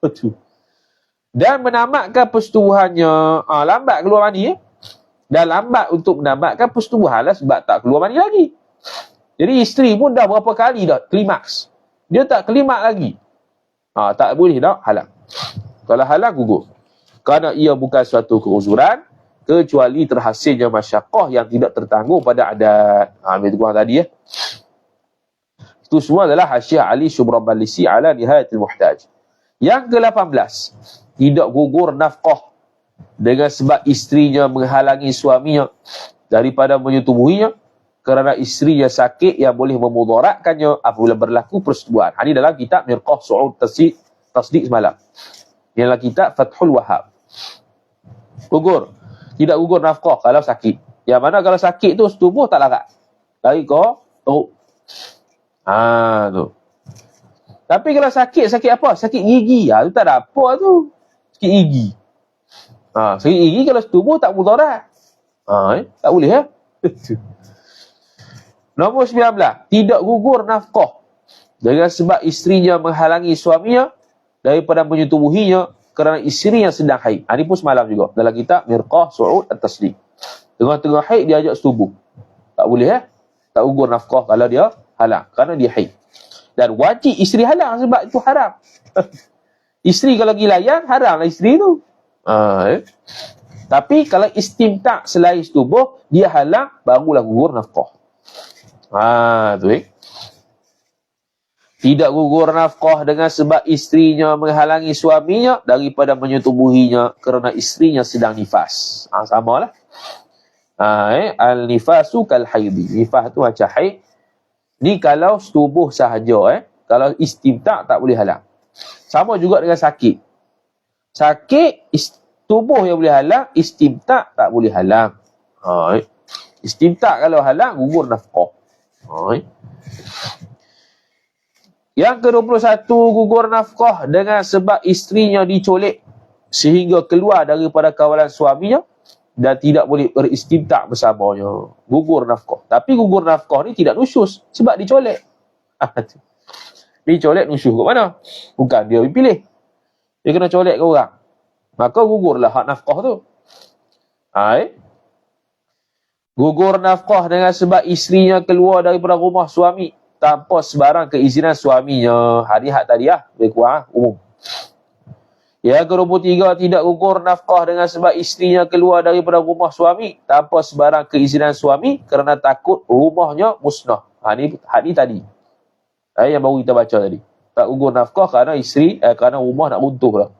Betul. Dan menamatkan persetubuhannya. Lambat keluar mani. Dan lambat untuk menamatkan persetubuhan lah sebab tak keluar mani lagi. Jadi isteri pun dah berapa kali dah klimaks. Dia tak klimaks lagi. Tak boleh dah halang. Kalau halang gugur. Kerana ia bukan suatu keuzuran kecuali terhasilnya masyaqqah yang tidak tertanggung pada adat. Ambil kurang tadi ya. Itu semua adalah Hasyiah Ali Syubrabalisi ala Nihayatul Muhtaj. Yang ke-18, tidak gugur nafkah dengan sebab isterinya menghalangi suaminya daripada menyetubuhinya kerana isterinya sakit yang boleh memudaratkannya apabila berlaku persetubuhan. Ini dalam kitab Mirqah Su'ud Tasdiq semalam. Ini adalah kitab Fathul Wahhab. Gugur. Tidak gugur nafkah kalau sakit. Yang mana kalau sakit tu setubuh tak larat. Lari kau teruk. Tu. Tapi kalau sakit apa? Sakit gigi. Tu tak ada apa tu. Sakit gigi. Sakit gigi kalau setubuh tak mudarat. Tak boleh ya. Nombor 19. Tidak gugur nafkah dengan sebab isterinya menghalangi suaminya daripada menyetubuhinya kerana isteri yang sedang haid. Ini pun semalam juga dalam kitab Mirqah Su'ud At-Tasdiq. Tengah-tengah haid dia ajak setubuh. Tak boleh ya. Tak gugur nafkah kalau dia halang kerana dia haid. Dan wajib isteri halang sebab itu haram. Isteri kalau pergi layan, haramlah isteri tu. Tapi kalau istimta' selain setubuh, dia halang, barulah gugur nafkah. Tu Tidak gugur nafkah dengan sebab isterinya menghalangi suaminya daripada menyetubuhinya kerana isterinya sedang nifas. Samalah. Al-nifasu kal-haidi. Nifas tu macam haid. Ni kalau setubuh sahaja. Kalau istimta' tak boleh halang. Sama juga dengan sakit. Sakit, tubuh yang boleh halang, istimta' tak boleh halang. Istimta' kalau halang, gugur nafkah. Yang ke-21, gugur nafkah dengan sebab isterinya dicolek sehingga keluar daripada kawalan suaminya dan tidak boleh beristimta' bersamanya. Gugur nafkah. Tapi gugur nafkah ni tidak nusyus sebab dicolek. Dicolek nusyus ke mana? Bukan dia pilih. Dia kena colek ke orang. Maka gugurlah hak nafkah tu. Gugur nafkah dengan sebab isterinya keluar daripada rumah suami tanpa sebarang keizinan suaminya. Hari hak tadi lebih kurang umum. Yang ke-23, tidak gugur nafkah dengan sebab isterinya keluar daripada rumah suami tanpa sebarang keizinan suami kerana takut rumahnya musnah. Ni tadi. Yang baru kita baca tadi. Tak gugur nafkah kerana kerana rumah nak runtuh lah.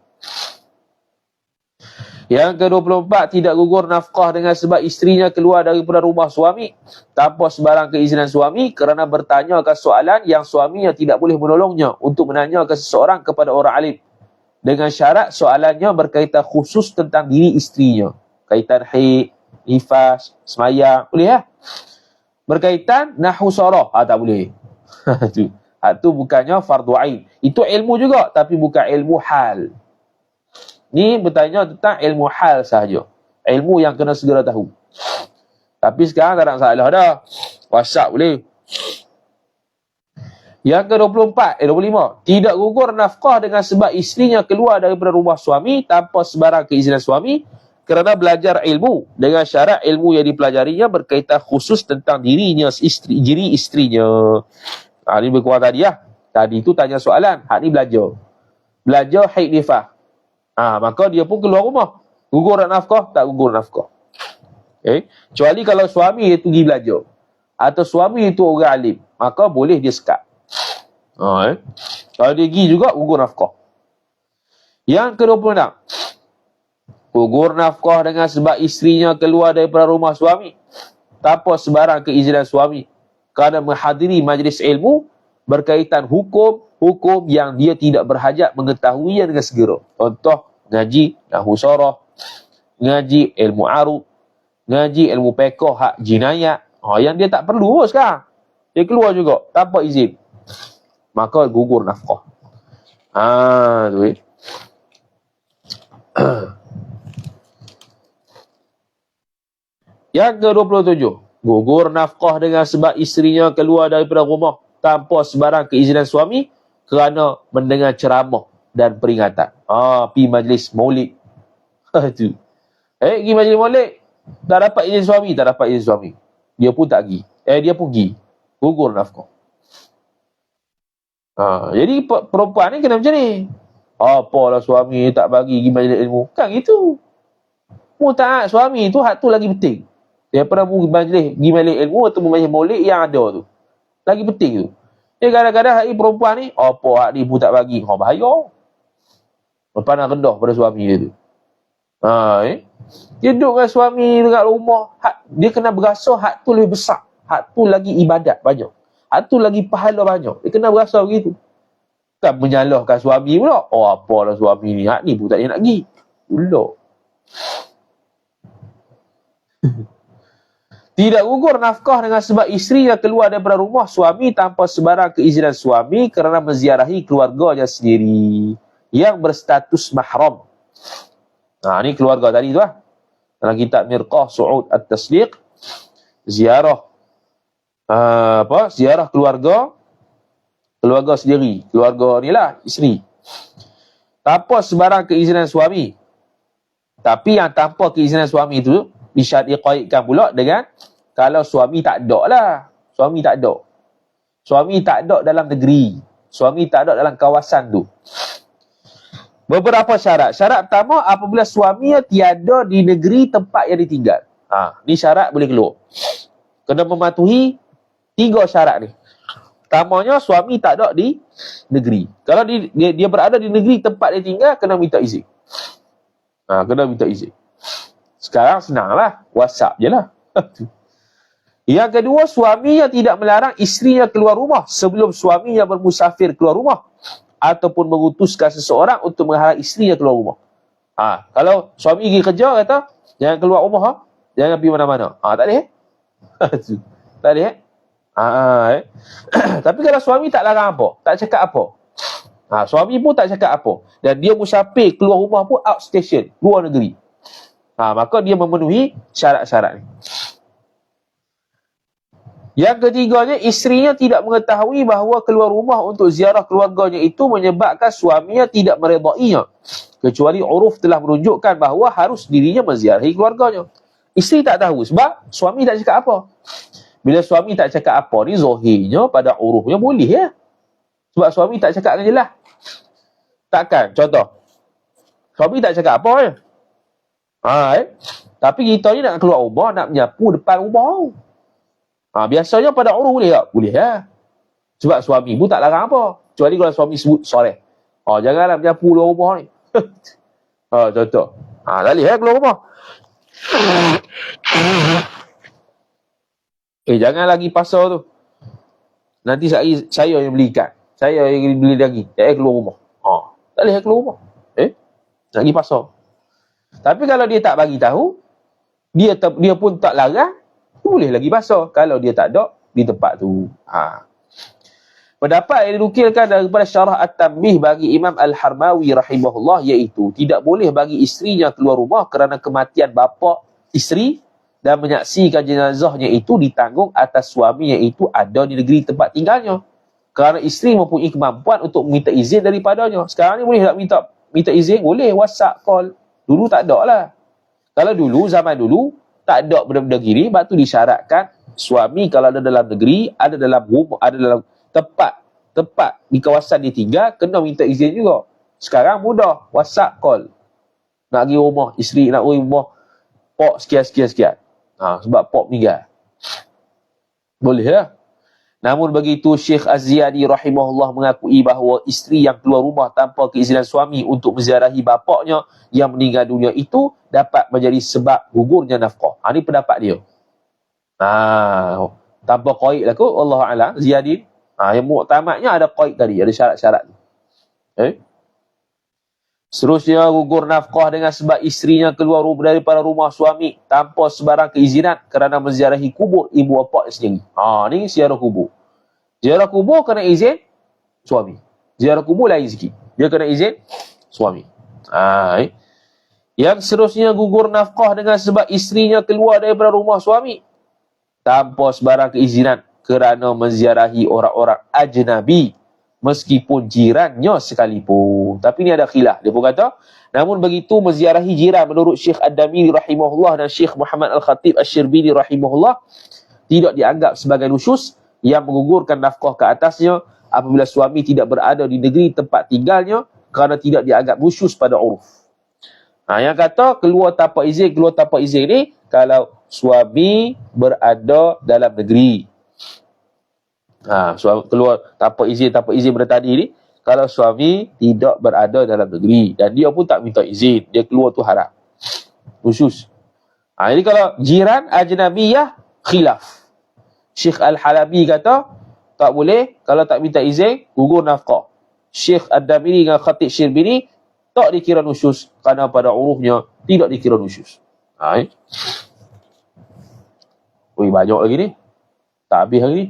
Yang ke-24, tidak gugur nafkah dengan sebab isterinya keluar daripada rumah suami tanpa sebarang keizinan suami kerana bertanyakan soalan yang suaminya tidak boleh menolongnya untuk menanyakan seseorang kepada orang alim. Dengan syarat soalannya berkaitan khusus tentang diri isterinya. Kaitan haid, nifas, semayang. Boleh ya? Berkaitan nahu sarah. Tak boleh. Itu bukannya fardu ain. Itu ilmu juga tapi bukan ilmu hal. Ni bertanya tentang ilmu hal sahaja. Ilmu yang kena segera tahu. Tapi sekarang tak ada masalah dah. WhatsApp boleh. Yang ke-25. Tidak gugur nafkah dengan sebab isterinya keluar daripada rumah suami tanpa sebarang keizinan suami kerana belajar ilmu dengan syarat ilmu yang dipelajarinya berkaitan khusus tentang diri isterinya. Ini berkurang tadi ya. Tadi tu tanya soalan. Hak ni belajar. Belajar haid nifas. Maka dia pun keluar rumah. Gugur nafkah? Tak gugur nafkah. Kecuali kalau suami itu pergi belajar. Atau suami itu orang alim. Maka boleh dia sekat. Kalau dia pergi juga, gugur nafkah. Yang ke-26. Gugur nafkah dengan sebab isterinya keluar daripada rumah suami tanpa sebarang keizinan suami kerana menghadiri majlis ilmu berkaitan hukum yang dia tidak berhajat mengetahuinya dengan segera. Contoh, ngaji nahwu sarah, ngaji ilmu arud, ngaji ilmu fiqh hak jinayat. Yang dia tak perlu sekarang. Dia keluar juga tanpa izin. Maka gugur nafkah. Tu Yang ke-27, gugur nafkah dengan sebab isterinya keluar daripada rumah tanpa sebarang keizinan suami kerana mendengar ceramah dan peringatan. Pergi majlis maulid. Tu. Pergi majlis maulid, tak dapat izin suami. Dia pun tak pergi. Dia pun pergi. Gugur nafkah. Jadi perempuan ni kena macam ni. Apalah suami tak bagi pergi majlis ilmu. Kan gitu. Mutaat suami tu hak tu lagi penting daripada pergi majlis ilmu atau majlis maulid yang ada tu. Lagi penting tu. Kadang-kadang hak ni perempuan ni, apa hak ni pun tak bagi. Bahaya. Lepas nak rendah pada suami dia tu. Dia duduk dengan suami dekat rumah, dia kena berasa hak tu lebih besar. Hak tu lagi ibadat banyak. Hak tu lagi pahala banyak. Dia kena berasa begitu. Kan menyalahkan suami pula. Apalah suami ni, hak ni pun tak nak pergi. Pula. Tidak gugur nafkah dengan sebab isteri yang keluar daripada rumah suami tanpa sebarang keizinan suami kerana menziarahi keluarganya sendiri yang berstatus mahram. Ni keluarga tadi tu lah. Dalam kitab Mirqah Su'ud At-Tasdiq, ziarah ziarah keluarga sendiri, keluarga ni lah isteri tanpa sebarang keizinan suami. Tapi yang tanpa keizinan suami tu diqaidkan pula dengan kalau suami tak ada lah. Suami tak ada dalam negeri, suami tak ada dalam kawasan tu. Beberapa syarat. Syarat pertama, apabila suami tiada di negeri tempat yang ditinggal. Ni syarat boleh keluar. Kena mematuhi 3 syarat ni. Pertamanya, suami tak ada di negeri. Kalau dia berada di negeri tempat dia tinggal, kena minta izin. Kena minta izin. Sekarang senanglah, WhatsApp je lah. Yang kedua, suaminya tidak melarang isterinya keluar rumah sebelum suaminya bermusafir keluar rumah ataupun mengutuskan seseorang untuk menghalang isterinya keluar rumah. Kalau suami pergi kerja, kata, jangan keluar rumah, jangan pergi mana-mana. Tak boleh. Tak boleh. Tapi kalau suami tak larang apa, tak cakap apa. Suami pun tak cakap apa. Dan dia musafir keluar rumah pun outstation, luar negeri. Maka dia memenuhi syarat-syarat ni. Yang ketiganya, isterinya tidak mengetahui bahawa keluar rumah untuk ziarah keluarganya itu menyebabkan suaminya tidak meredainya. Kecuali uruf telah menunjukkan bahawa harus dirinya menziarahi keluarganya. Isteri tak tahu sebab suami tak cakap apa. Bila suami tak cakap apa ni, zahirnya pada urufnya boleh ya. Sebab suami tak cakap dengan jelas. Takkan, contoh. Suami tak cakap apa ya. Tapi kita ni nak keluar rumah, nak menyapu depan rumah. Biasanya pada uruf boleh tak? Boleh ya. Sebab suami pun tak larang apa. Kecuali kalau suami sebut sorry. Janganlah menyapu luar rumah ni. Contoh. Tak boleh ya keluar rumah. Jangan lagi pasal tu. Nanti saya yang beli ikan. Saya yang beli daging. Saya keluar rumah. Tak boleh keluar rumah. Nak pergi pasal. Tapi kalau dia tak bagi tahu, dia pun tak larang, boleh lagi pasal. Kalau dia tak ada di tempat tu. Pendapat yang dinukilkan daripada Syarah At-Tanbih bagi Imam Al-Harmawi rahimahullah iaitu tidak boleh bagi isterinya keluar rumah kerana kematian bapa isteri dan menyaksikan jenazahnya itu ditanggung atas suaminya itu ada di negeri tempat tinggalnya. Kerana isteri mempunyai kemampuan untuk meminta izin daripadanya. Sekarang ni boleh tak minta izin? Boleh, WhatsApp, call. Dulu tak ada lah. Kalau dulu, zaman dulu, tak ada benda-benda gini, sebab tu disyaratkan suami kalau ada dalam negeri, ada dalam rumah, ada dalam tempat di kawasan dia tinggal, kena minta izin juga. Sekarang mudah, WhatsApp, call. Nak pergi rumah isteri, nak pergi rumah pok sekian. Sebab pok meninggal. Boleh lah. Namun begitu, Syekh Az-Ziyadi rahimahullah mengakui bahawa isteri yang keluar rumah tanpa keizinan suami untuk menziarahi bapaknya yang meninggal dunia itu dapat menjadi sebab gugurnya nafkah. Ini pendapat dia. Tanpa qaid lah kot, Allah A'lam, Ziyadi. Yang muktamadnya ada qaid tadi, ada syarat-syarat. Seterusnya, gugur nafkah dengan sebab isterinya keluar daripada rumah suami tanpa sebarang keizinan kerana menziarahi kubur ibu bapa sendiri. Ni ziarah kubur. Ziarah kubur kena izin suami. Ziarah kubur lain sikit. Dia kena izin suami. Yang seterusnya, gugur nafkah dengan sebab isterinya keluar daripada rumah suami tanpa sebarang keizinan kerana menziarahi orang-orang ajnabi, meskipun jirannya sekalipun. Tapi ni ada khilaf. Dia pun kata, namun begitu menziarahi jiran menurut Syekh Ad-Damiri rahimahullah dan Syekh Muhammad Al-Khatib Asy-Syirbini rahimahullah tidak dianggap sebagai nusyus yang menggugurkan nafkah ke atasnya apabila suami tidak berada di negeri tempat tinggalnya kerana tidak dianggap nusyus pada uruf. Yang kata keluar tanpa izin ni kalau suami berada dalam negeri. Keluar tanpa izin pada tadi ni kalau suami tidak berada dalam negeri dan dia pun tak minta izin, dia keluar tu haram. Khusus. Jadi kalau jiran ajnabiyah khilaf. Syekh Al-Halabi kata tak boleh kalau tak minta izin gugur nafkah. Syekh Ad-Damiri dengan Khatib Syirbini tak dikira nusyus kerana pada urufnya tidak dikira nusyus. Banyak lagi ni. Tak habis lagi ni.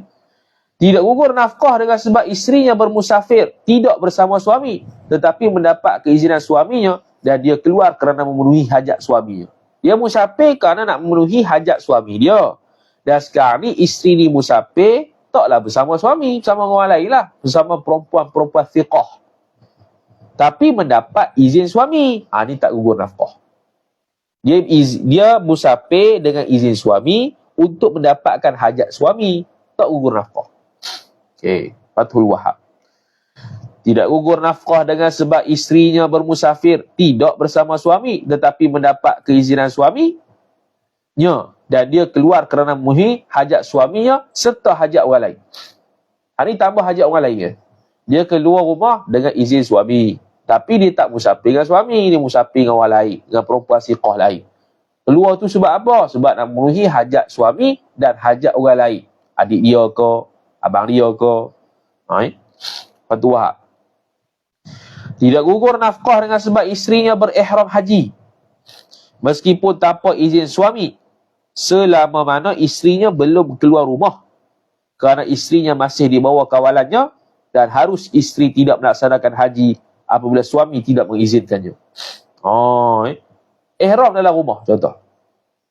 Tidak gugur nafkah dengan sebab isterinya bermusafir tidak bersama suami tetapi mendapat keizinan suaminya dan dia keluar kerana memenuhi hajat suaminya. Dia musafir kerana nak memenuhi hajat suami dia. Dan sekarang ni isteri ni musafir taklah bersama suami, bersama orang lain lah, bersama perempuan-perempuan fiqah. Tapi mendapat izin suami. Ni tak gugur nafkah. Dia musafir dengan izin suami untuk mendapatkan hajat suami. Tak gugur nafkah. Fathul Wahab. Tidak gugur nafkah dengan sebab isterinya bermusafir tidak bersama suami tetapi mendapat keizinan suaminya dan dia keluar kerana memenuhi hajat suaminya serta hajat orang lain. Ini tambah hajat orang lain. Dia keluar rumah dengan izin suami. Tapi dia tak musafir dengan suami. Dia musafir dengan orang lain. Dengan perempuan siqah lain. Keluar tu sebab apa? Sebab nak memenuhi hajat suami dan hajat orang lain. Adik dia ke? Abang dia ke? Fathul Wahab. Tidak gugur nafkah dengan sebab isterinya berihram haji. Meskipun tanpa izin suami. Selama mana isterinya belum keluar rumah. Kerana isterinya masih di bawah kawalannya. Dan harus isteri tidak melaksanakan haji apabila suami tidak mengizinkannya. Ihram dalam rumah contoh.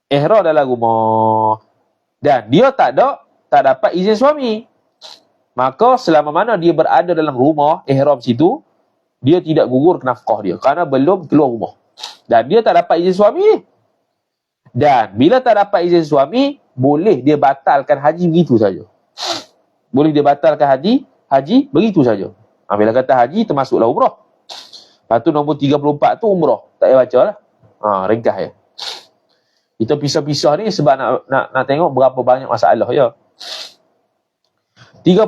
Ihram dalam rumah. Dan dia tak dapat izin suami. Maka selama mana dia berada dalam rumah ihram situ, dia tidak gugur nafkah dia kerana belum keluar rumah. Dan dia tak dapat izin suami ni. Dan bila tak dapat izin suami, boleh dia batalkan haji begitu saja. Boleh dia batalkan haji begitu saja. Bila kata haji termasuklah umrah. Lepas tu nombor 34 tu umrah. Tak payah baca lah. Ringkas ya. Kita pisah-pisah ni sebab nak tengok berapa banyak masalah ya. 35.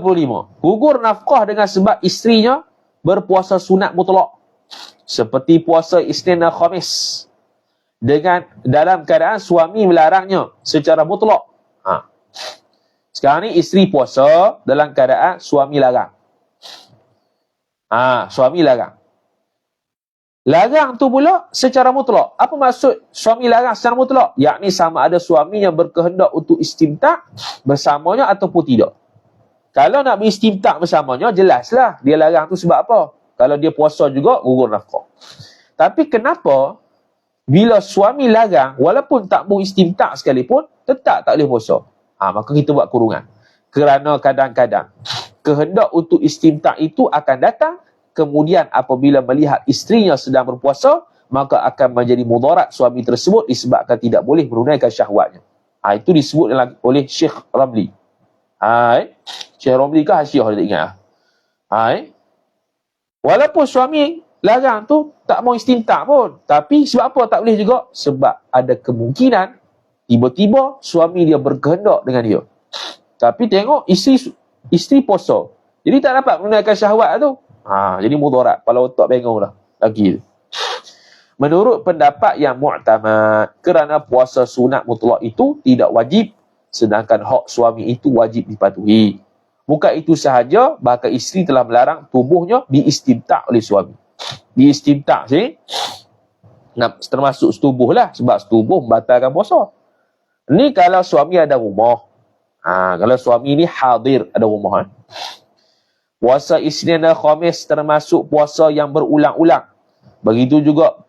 Gugur nafkah dengan sebab isterinya berpuasa sunat mutlak. Seperti puasa Isnin dan Khamis. Dalam keadaan suami melarangnya secara mutlak. Sekarang ni isteri puasa dalam keadaan suami larang. Suami larang. Larang tu pula secara mutlak. Apa maksud suami larang secara mutlak? Yakni sama ada suaminya berkehendak untuk istimta' bersamanya ataupun tidak. Kalau nak beristimta' bersamanya, jelaslah dia larang tu sebab apa. Kalau dia puasa juga, gugur nafkah. Tapi kenapa bila suami larang, walaupun tak beristimta' sekalipun, tetap tak boleh puasa? Maka kita buat kurungan. Kerana kadang-kadang kehendak untuk istimta' itu akan datang, kemudian apabila melihat isterinya sedang berpuasa, maka akan menjadi mudarat suami tersebut disebabkan tidak boleh menunaikan syahwatnya. Itu disebut oleh Syekh Ramli. Syekh Ramli ke Hasyiah dia tak ingat. Walaupun suami larang tu tak mau istimta' pun, tapi sebab apa tak boleh juga? Sebab ada kemungkinan tiba-tiba suami dia berkehendak dengan dia. Tapi tengok isteri puasa. Jadi tak dapat menunaikan syahwat tu. Jadi mudarat. Kepala otak bengong lah. Lagi. Menurut pendapat yang mu'tamad, kerana puasa sunat mutlak itu tidak wajib, sedangkan hak suami itu wajib dipatuhi. Bukan itu sahaja, bahkan isteri telah melarang tubuhnya diistimta' oleh suami. Diistimta' sini termasuk setubuh lah, sebab setubuh membatalkan puasa. Ni kalau suami ada rumah. Kalau suami ni hadir ada rumah. Puasa Isnin dan Khamis termasuk puasa yang berulang-ulang. Begitu juga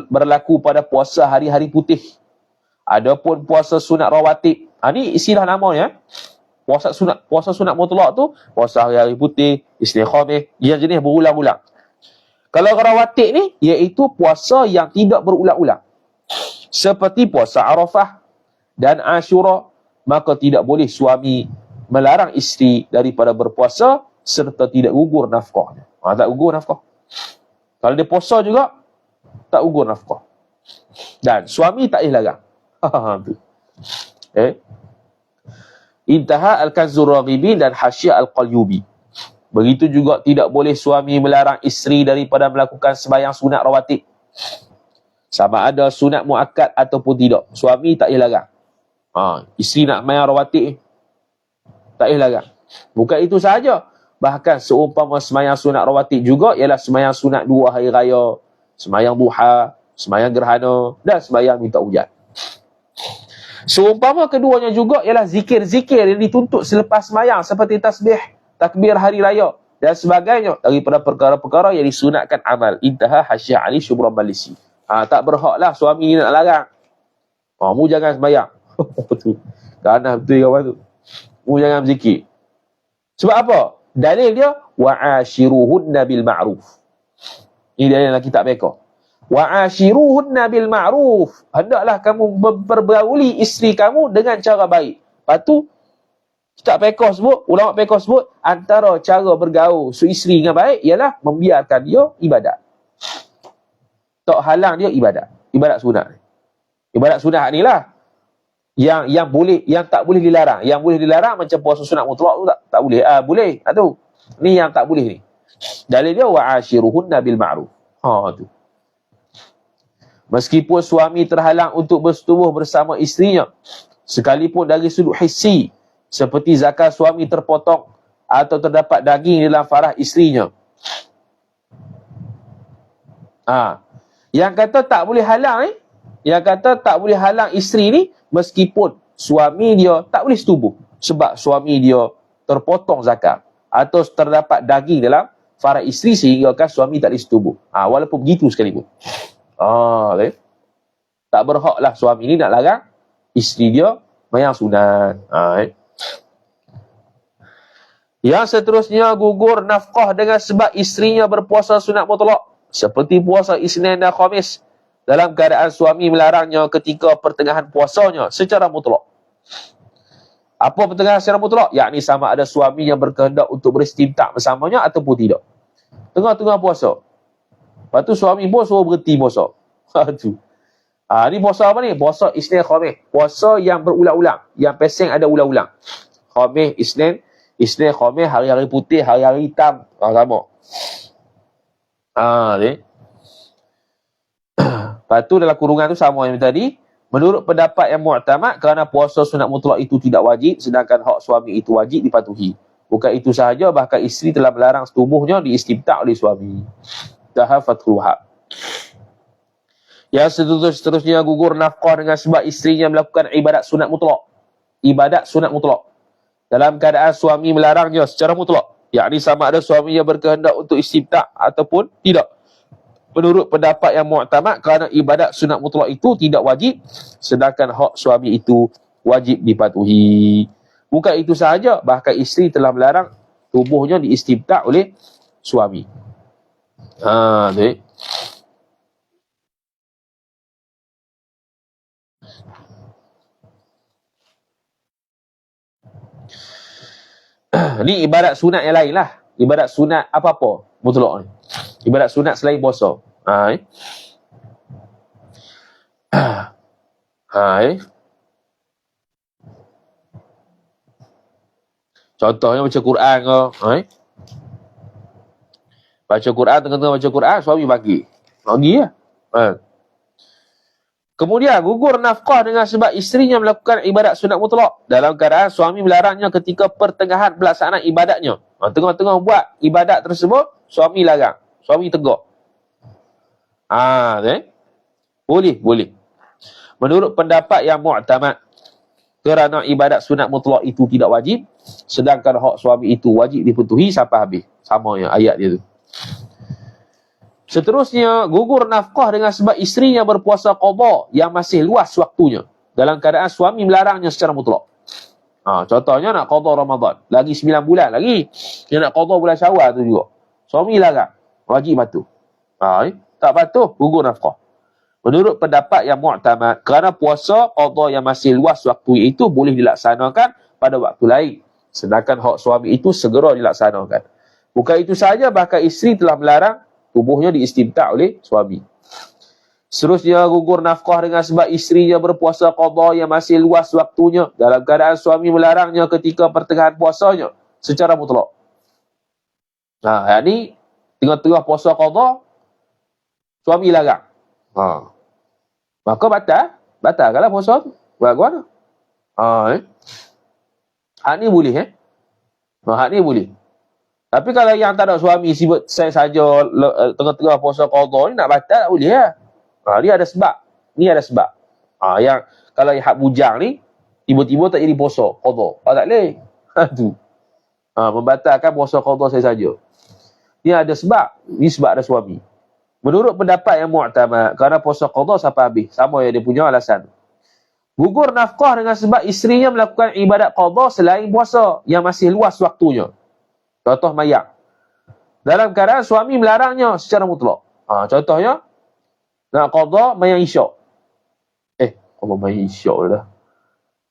berlaku pada puasa hari-hari putih. Adapun puasa sunat rawatib. Ni istilah namanya. Puasa sunat mutlak tu, puasa hari-hari putih, Isnin Khamis, yang jenis berulang-ulang. Kalau rawatib ni, iaitu puasa yang tidak berulang-ulang. Seperti puasa Arafah dan Ashura, maka tidak boleh suami melarang isteri daripada berpuasa serta tidak gugur nafkahnya. Tak gugur nafkah. Kalau dia puasa juga, tak gugur nafkah. Dan suami tak boleh larang. Tu. Intaha Al-Kanzur Raghibin dan Hasyiah Al-Qalyubi. Begitu juga tidak boleh suami melarang isteri daripada melakukan sembahyang sunat rawatib. Sama ada sunat muakkad ataupun tidak. Suami tak boleh larang. Isteri nak sembahyang rawatib, tak boleh larang. Bukan itu sahaja. Bahkan seumpama sembahyang sunat rawatib juga ialah sembahyang sunat 2 hari raya, sembahyang duha, sembahyang gerhana dan sembahyang minta hujan. Seumpama keduanya juga ialah zikir-zikir yang dituntut selepas sembahyang seperti tasbih, takbir hari raya dan sebagainya daripada perkara-perkara yang disunatkan amal. Intaha Hasyiah Ali Syubran Malisi. Tak berhaklah suami ni nak larang. Mu jangan sembahyang. Betul. Ganas betul kawan tu. Mu jangan berzikir. Sebab apa? Dalil dia wa'ashiruhunna bil ma'ruf. Ini dalil dalam kitab mereka. Wa'ashiruhunna bil ma'ruf. Hendaklah kamu berbauli isteri kamu dengan cara baik. Lepas tu kitab mereka sebut, ulama mereka sebut, antara cara bergaul suami dengan baik ialah membiarkan dia ibadat. Tak halang dia ibadat. Ibadat sunat. Ibadat sunat ni lah yang boleh, yang tak boleh dilarang. Yang boleh dilarang macam puasa sunat mutlak tu tak boleh. Boleh. Tu. Ni yang tak boleh ni. Dalil dia wa'ashiruhunna bil ma'ruf. Tu. Meskipun suami terhalang untuk bersetubuh bersama isterinya, sekalipun dari sudut hissi, seperti zakar suami terpotong atau terdapat daging dalam farah isterinya. Yang kata tak boleh halang ni, yang kata tak boleh halang isteri ni meskipun suami dia tak boleh setubuh sebab suami dia terpotong zakat atau terdapat daging dalam farah isteri sehingga kan suami tak boleh setubuh. Walaupun begitu sekalipun. Okay. Tak berhaklah suami ni nak larang isteri dia sembahyang sunat. Yang seterusnya, gugur nafkah dengan sebab isterinya berpuasa sunat mutlak seperti puasa Isnin dan Khamis dalam keadaan suami melarangnya ketika pertengahan puasanya secara mutlak. Apa pertengahan secara mutlak? Yakni sama ada suami yang berkehendak untuk beristimtak bersamanya ataupun tidak. Tengah-tengah puasa. Lepas tu suami pun suruh berhenti puasa. Ni puasa apa ni? Puasa Isnin Khamis. Puasa yang berulang-ulang. Yang pesing ada ulang-ulang. Khamis, Isnin, Khamis, hari-hari putih, hari-hari hitam. Sama. Ni. Lepas tu dalam kurungan tu sama yang tadi. Menurut pendapat yang mu'tamad, kerana puasa sunat mutlak itu tidak wajib, sedangkan hak suami itu wajib dipatuhi. Bukan itu sahaja, bahkan isteri telah melarang setubuhnya diistimtak oleh suami. Daha Fathul Wahab. Yang seterusnya, gugur nafkah dengan sebab isterinya melakukan ibadat sunat mutlak. Ibadat sunat mutlak. Dalam keadaan suami melarangnya secara mutlak. Yakni sama ada suaminya berkehendak untuk istimtak ataupun tidak. Menurut pendapat yang mu'tamad, kerana ibadat sunat mutlak itu tidak wajib, sedangkan hak suami itu wajib dipatuhi. Bukan itu sahaja, bahkan isteri telah melarang tubuhnya diistimtak oleh suami. Ni ibadat sunat yang lain lah. Ibadat sunat apa-apa mutlak ni. Ibadat sunat selain puasa. Contohnya baca Quran ke. Baca Quran, tengah-tengah baca Quran, suami bagi. Bagi lah. Kemudian gugur nafkah dengan sebab isterinya melakukan ibadat sunat mutlak dalam keadaan suami melarangnya ketika pertengahan pelaksanaan ibadatnya. Tengah-tengah buat ibadat tersebut, suami larang. Suami tegur. Boleh. Menurut pendapat yang mu'tamad, kerana ibadat sunat mutlak itu tidak wajib, sedangkan hak suami itu wajib dipatuhi sampai habis. Sama yang ayat dia tu. Seterusnya, gugur nafkah dengan sebab isterinya berpuasa qadha yang masih luas waktunya dalam keadaan suami melarangnya secara mutlak. Contohnya nak qadha Ramadan, lagi 9 bulan lagi. Dia nak qadha bulan Syawal tu juga. Suami larang, wajib patuh. Tak patuh, gugur nafkah. Menurut pendapat yang mu'tamad, kerana puasa qadha yang masih luas waktu itu boleh dilaksanakan pada waktu lain, sedangkan hak suami itu segera dilaksanakan. Bukan itu sahaja, bahkan isteri telah melarang tubuhnya diistimtak oleh suami. Seterusnya gugur nafkah dengan sebab isterinya berpuasa qada yang masih luas waktunya dalam keadaan suami melarangnya ketika pertengahan puasanya secara mutlak. Nah, yang ni tengah-tengah puasa qada suami larang. Maka batalkanlah puasa tu. Buat mana? Hak ni boleh hak ni boleh. Tapi kalau yang tak ada suami sibuk saya saja tengah-tengah puasa qada ni nak batal tak boleh lah. Dia ada sebab. Ni ada sebab. Yang kalau hak bujang ni tiba-tiba tak jadi puasa qada. Tak boleh. Tu. Membatalkan puasa qada saya saja. Ni ada sebab. Ni sebab ada suami. Menurut pendapat yang mu'tamad, kerana puasa qada sampai habis. Sama yang dia punya alasan. Gugur nafkah dengan sebab isterinya melakukan ibadat qada selain puasa yang masih luas waktunya. Contoh mayang. Dalam keadaan suami melarangnya secara mutlak. Contohnya, nak qada mayang isyak. Qada mayang isyak dah.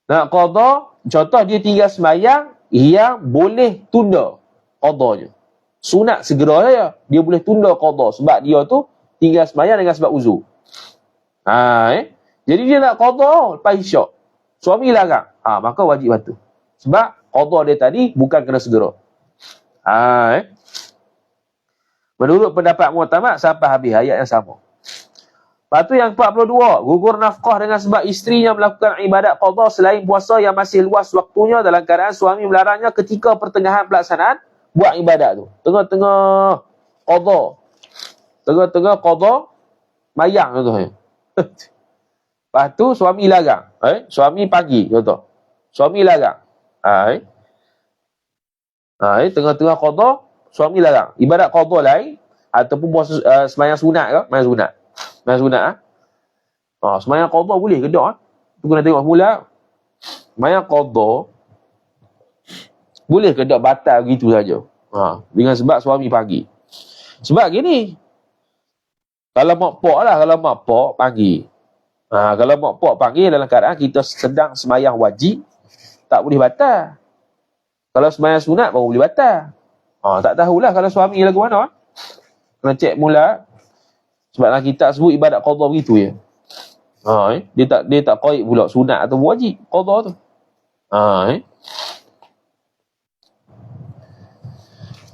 Nak qada, contoh dia tinggal semayang yang boleh tunda qadanya. Sunat segera saja. Dia boleh tunda qada sebab dia tu tinggal semayang dengan sebab uzur. Jadi dia nak qada lepas isyak. Suami larang. Maka wajib batal. Sebab qada dia tadi bukan kena segera. Menurut pendapat mu'tamad sampai habis ayat yang sama. Lepas tu yang 42, gugur nafkah dengan sebab isterinya melakukan ibadat qada selain puasa yang masih luas waktunya dalam keadaan suami melarangnya ketika pertengahan pelaksanaan buat ibadat tu. Tengah-tengah qada. Tengah-tengah qada mayang contohnya. Lepas tu suami larang. Suami pagi contoh. Suami larang. Tengah-tengah qada suami larang. Ibadat qada lain ataupun puasa sembahyang sunat ke? Sembahyang sunat. Sembahyang qada boleh ke tak? Tu kena tengok semula. Sembahyang qada boleh ke tak batal begitu saja? Dengan sebab suami pagi. Sebab gini. Kalau mak pak pagi. Kalau mak pak pagi dalam keadaan kita sedang sembahyang wajib, tak boleh batal. Kalau sembahyang sunat baru boleh batal. Tak tahulah kalau suami lagu mana. Kena cek mula. Sebab dalam kitab sebut ibadat qada begitu je. Dia tak qaid pula sunat atau wajib qada tu.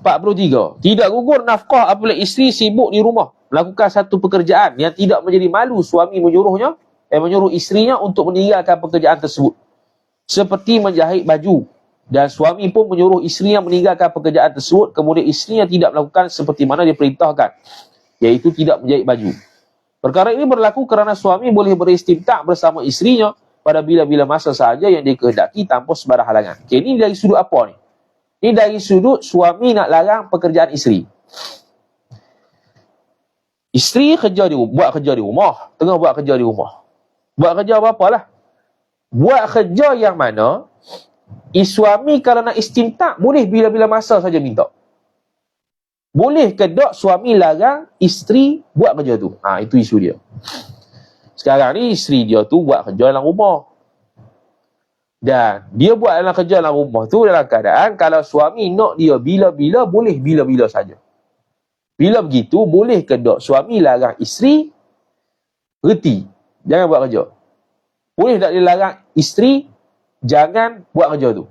43. Tidak gugur nafkah apabila isteri sibuk di rumah melakukan satu pekerjaan yang tidak menjadi malu suami menyuruh isterinya untuk meninggalkan pekerjaan tersebut. Seperti menjahit baju. Dan suami pun menyuruh isterinya meninggalkan pekerjaan tersebut, kemudian isterinya tidak melakukan seperti mana diperintahkan, iaitu tidak menjahit baju. Perkara ini berlaku kerana suami boleh beristimtak bersama isterinya pada bila-bila masa sahaja yang dia kehendaki tanpa sebarang halangan. Ini dari sudut apa ni? Ini dari sudut suami nak larang pekerjaan isteri. Isteri buat kerja di rumah. Tengah buat kerja di rumah. Buat kerja apa-apa lah. Buat kerja yang mana suami kalau nak istimtak boleh bila-bila masa saja minta. Boleh ke tak suami larang isteri buat kerja tu? Itu isu dia. Sekarang ni isteri dia tu buat kerja dalam rumah. Dan dia buat dalam kerja dalam rumah tu dalam keadaan kalau suami nak dia bila-bila, boleh bila-bila saja. Bila begitu, boleh ke tak suami larang isteri berhenti, jangan buat kerja? Boleh tak dia larang isteri jangan buat kerja tu?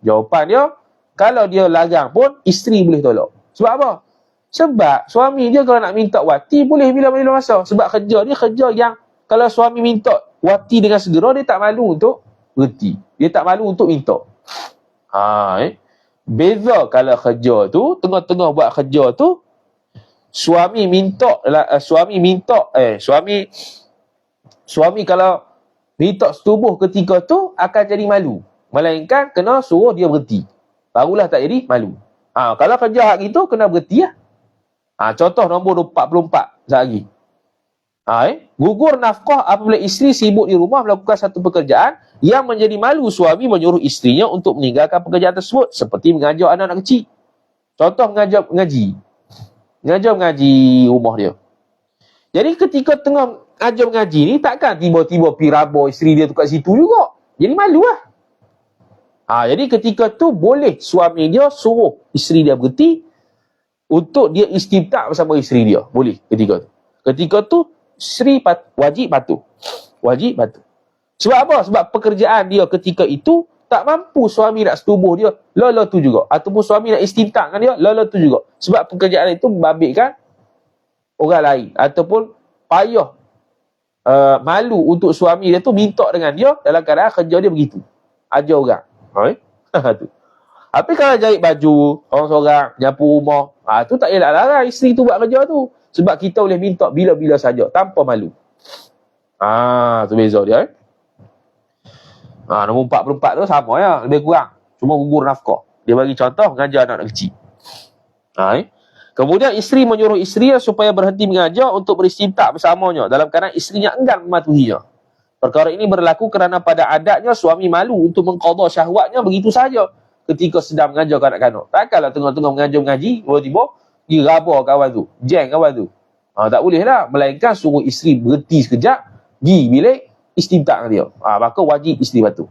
Jawapan dia, kalau dia larang pun isteri boleh tolak. Sebab apa? Sebab suami dia kalau nak minta wati boleh bila-bila masa. Sebab kerja ni kerja yang kalau suami minta wati dengan segera, dia tak malu untuk berhenti. Dia tak malu untuk minta. Beza kalau kerja tu, tengah-tengah buat kerja tu, suami kalau minta setubuh ketika tu akan jadi malu. Melainkan kena suruh dia berhenti. Barulah tak jadi malu. Kalau kerja hak gitu kena berhenti lah. Contoh nombor 44 sekejap lagi. Gugur nafkah apabila isteri sibuk di rumah melakukan satu pekerjaan yang menjadi malu suami menyuruh isterinya untuk meninggalkan pekerjaan tersebut, seperti mengajar anak-anak kecil. Contoh mengajar mengaji rumah dia. Jadi ketika tengah ajar mengaji ni, takkan tiba-tiba pergi raba isteri dia tu kat situ juga. Jadi malu lah. Jadi ketika tu boleh suami dia suruh isteri dia berhenti untuk dia istimtak bersama isteri dia. Boleh ketika tu. Ketika tu wajib patuh. Wajib patuh. Sebab apa? Sebab pekerjaan dia ketika itu tak mampu suami nak setubuh dia, lala tu juga. Ataupun suami nak istintak dengan dia, lala tu juga. Sebab pekerjaan itu membabitkan orang lain. Ataupun payah, malu untuk suami dia tu minta dengan dia dalam keadaan kerja dia begitu. Ajar orang. Tu. Tapi kalau jahit baju, orang seorang, nyapu rumah, tu tak payah larang isteri tu buat kerja tu. Sebab kita boleh minta bila-bila saja, tanpa malu. Tu beza dia. Nombor 44 tu sama ya, lebih kurang. Cuma gugur nafkah. Dia bagi contoh mengajar anak kecil. Kemudian isteri menyuruh isteri supaya berhenti mengajar untuk beristintak bersamanya dalam keadaan isterinya enggan mematuhinya. Perkara ini berlaku kerana pada adatnya suami malu untuk mengqadha syahwatnya begitu saja ketika sedang mengajar kanak-kanak. Takkanlah tengah-tengah mengaji, tiba-tiba dia raba kawan tu, jeng kawan tu. Tak boleh lah. Melainkan suruh isteri berhenti sekejap, pergi bilik, istintak dia. Maka wajib isteri patuh.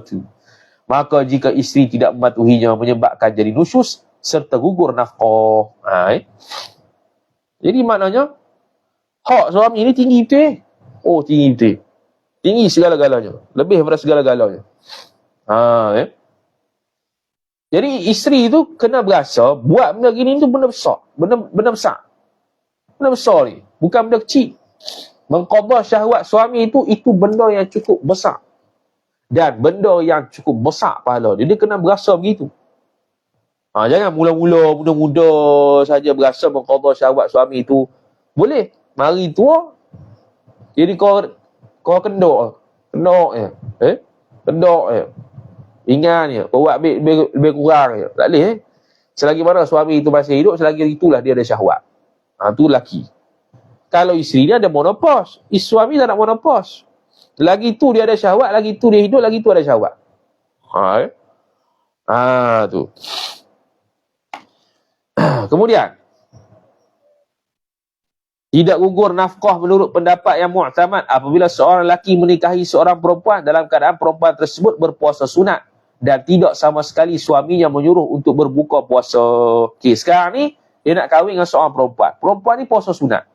Tu. Maka jika isteri tidak mematuhinya menyebabkan jadi nusyus serta gugur nafkah. Jadi maknanya hak suami ni tinggi betul. Tinggi betul. Tinggi segala-galanya. Lebih daripada segala-galanya. Jadi isteri tu kena berasa buat benda gini tu benda besar. Benda besar. Benda besar ni. Bukan benda kecil. Mengqadha syahwat suami itu benda yang cukup besar. Dan benda yang cukup besar pahala dia. Dia kena berasa begitu. Jangan mula-mula muda-muda saja berasa mengqadha syahwat suami itu. Boleh. Mari tua. Jadi kau kendok je. Kendok je. Ingat je. Kau buat lebih kurang je. Tak boleh. Selagi mana suami itu masih hidup, selagi itulah dia ada syahwat. Tu lelaki. Kalau isteri dia ada monopos, suami tak nak monopos. Lagi tu dia ada syahwat, lagi tu dia hidup, lagi tu ada syahwat. Tu. Kemudian, tidak gugur nafkah menurut pendapat yang mu'tamad apabila seorang lelaki menikahi seorang perempuan dalam keadaan perempuan tersebut berpuasa sunat dan tidak sama sekali suaminya menyuruh untuk berbuka puasa. Okey, sekarang ni dia nak kahwin dengan seorang perempuan. Perempuan ni puasa sunat.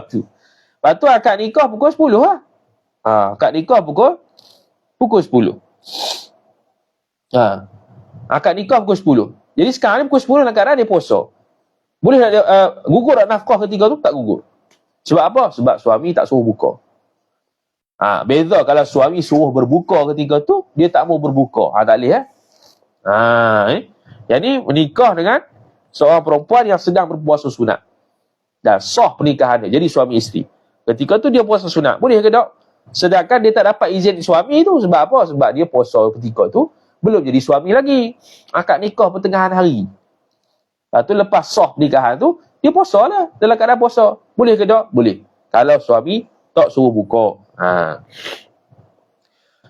Tu. Lepas tu akad nikah pukul 10 lah. Akad nikah pukul 10. Akad nikah pukul 10. Jadi sekarang ni pukul 10 dalam keadaan dia puasa. Boleh tak gugur tak nafkah ketika tu? Tak gugur. Sebab apa? Sebab suami tak suruh buka. Beza kalau suami suruh berbuka ketika tu, dia tak mau berbuka. Tak boleh Yang ni menikah dengan seorang perempuan yang sedang berpuasa sunat. Dan sah pernikahan dia. Jadi suami isteri. Ketika tu dia puasa sunat. Boleh ke tak? Sedangkan dia tak dapat izin suami tu. Sebab apa? Sebab dia puasa ketika tu belum jadi suami lagi. Akad nikah pertengahan hari. Lepas tu lepas sah pernikahan tu, dia puasa lah. Dalam keadaan puasa. Boleh ke tak? Boleh. Kalau suami tak suruh buka.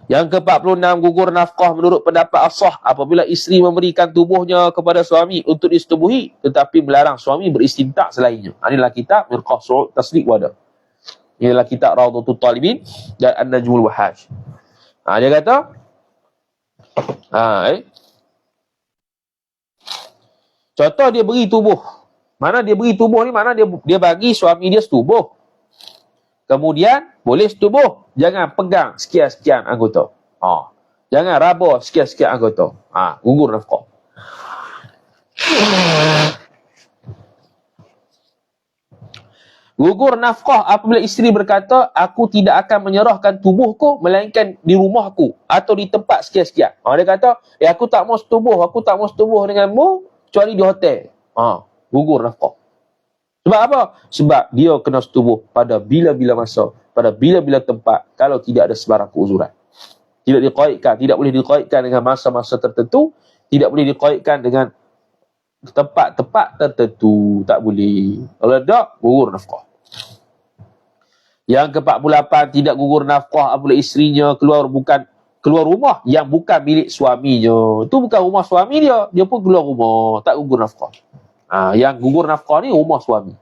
Yang ke-46, gugur nafkah menurut pendapat as-sah apabila isteri memberikan tubuhnya kepada suami untuk disetubuhi tetapi melarang suami beristintak selainnya. Inilah kitab Mirqah Su'ud Tasdiq Wada. Inilah kitab Rawdatul Talibin dan An-Najmul Wahaj. Dia kata contoh dia beri tubuh. Mana dia beri tubuh ni? Mana dia bagi suami dia setubuh. Kemudian boleh setubuh. Jangan pegang sekian-sekian anggota. Jangan raba sekian-sekian anggota. Gugur nafkah. Gugur nafkah apabila isteri berkata, aku tidak akan menyerahkan tubuhku melainkan di rumahku atau di tempat sekian-sekian. Dia kata, aku tak mau setubuh denganmu kecuali di hotel. Gugur nafkah. Sebab apa? Sebab dia kena setubuh pada bila-bila masa, pada bila-bila tempat, kalau tidak ada sebarang keuzuran. Tidak boleh dikaitkan dengan masa-masa tertentu, tidak boleh dikaitkan dengan tempat-tempat tertentu. Tak boleh. Kalau tak, gugur nafkah. Yang ke-48, tidak gugur nafkah apabila isterinya keluar rumah yang bukan milik suaminya. Itu bukan rumah suami dia pun keluar rumah, tak gugur nafkah. Yang gugur nafkah ni rumah suami.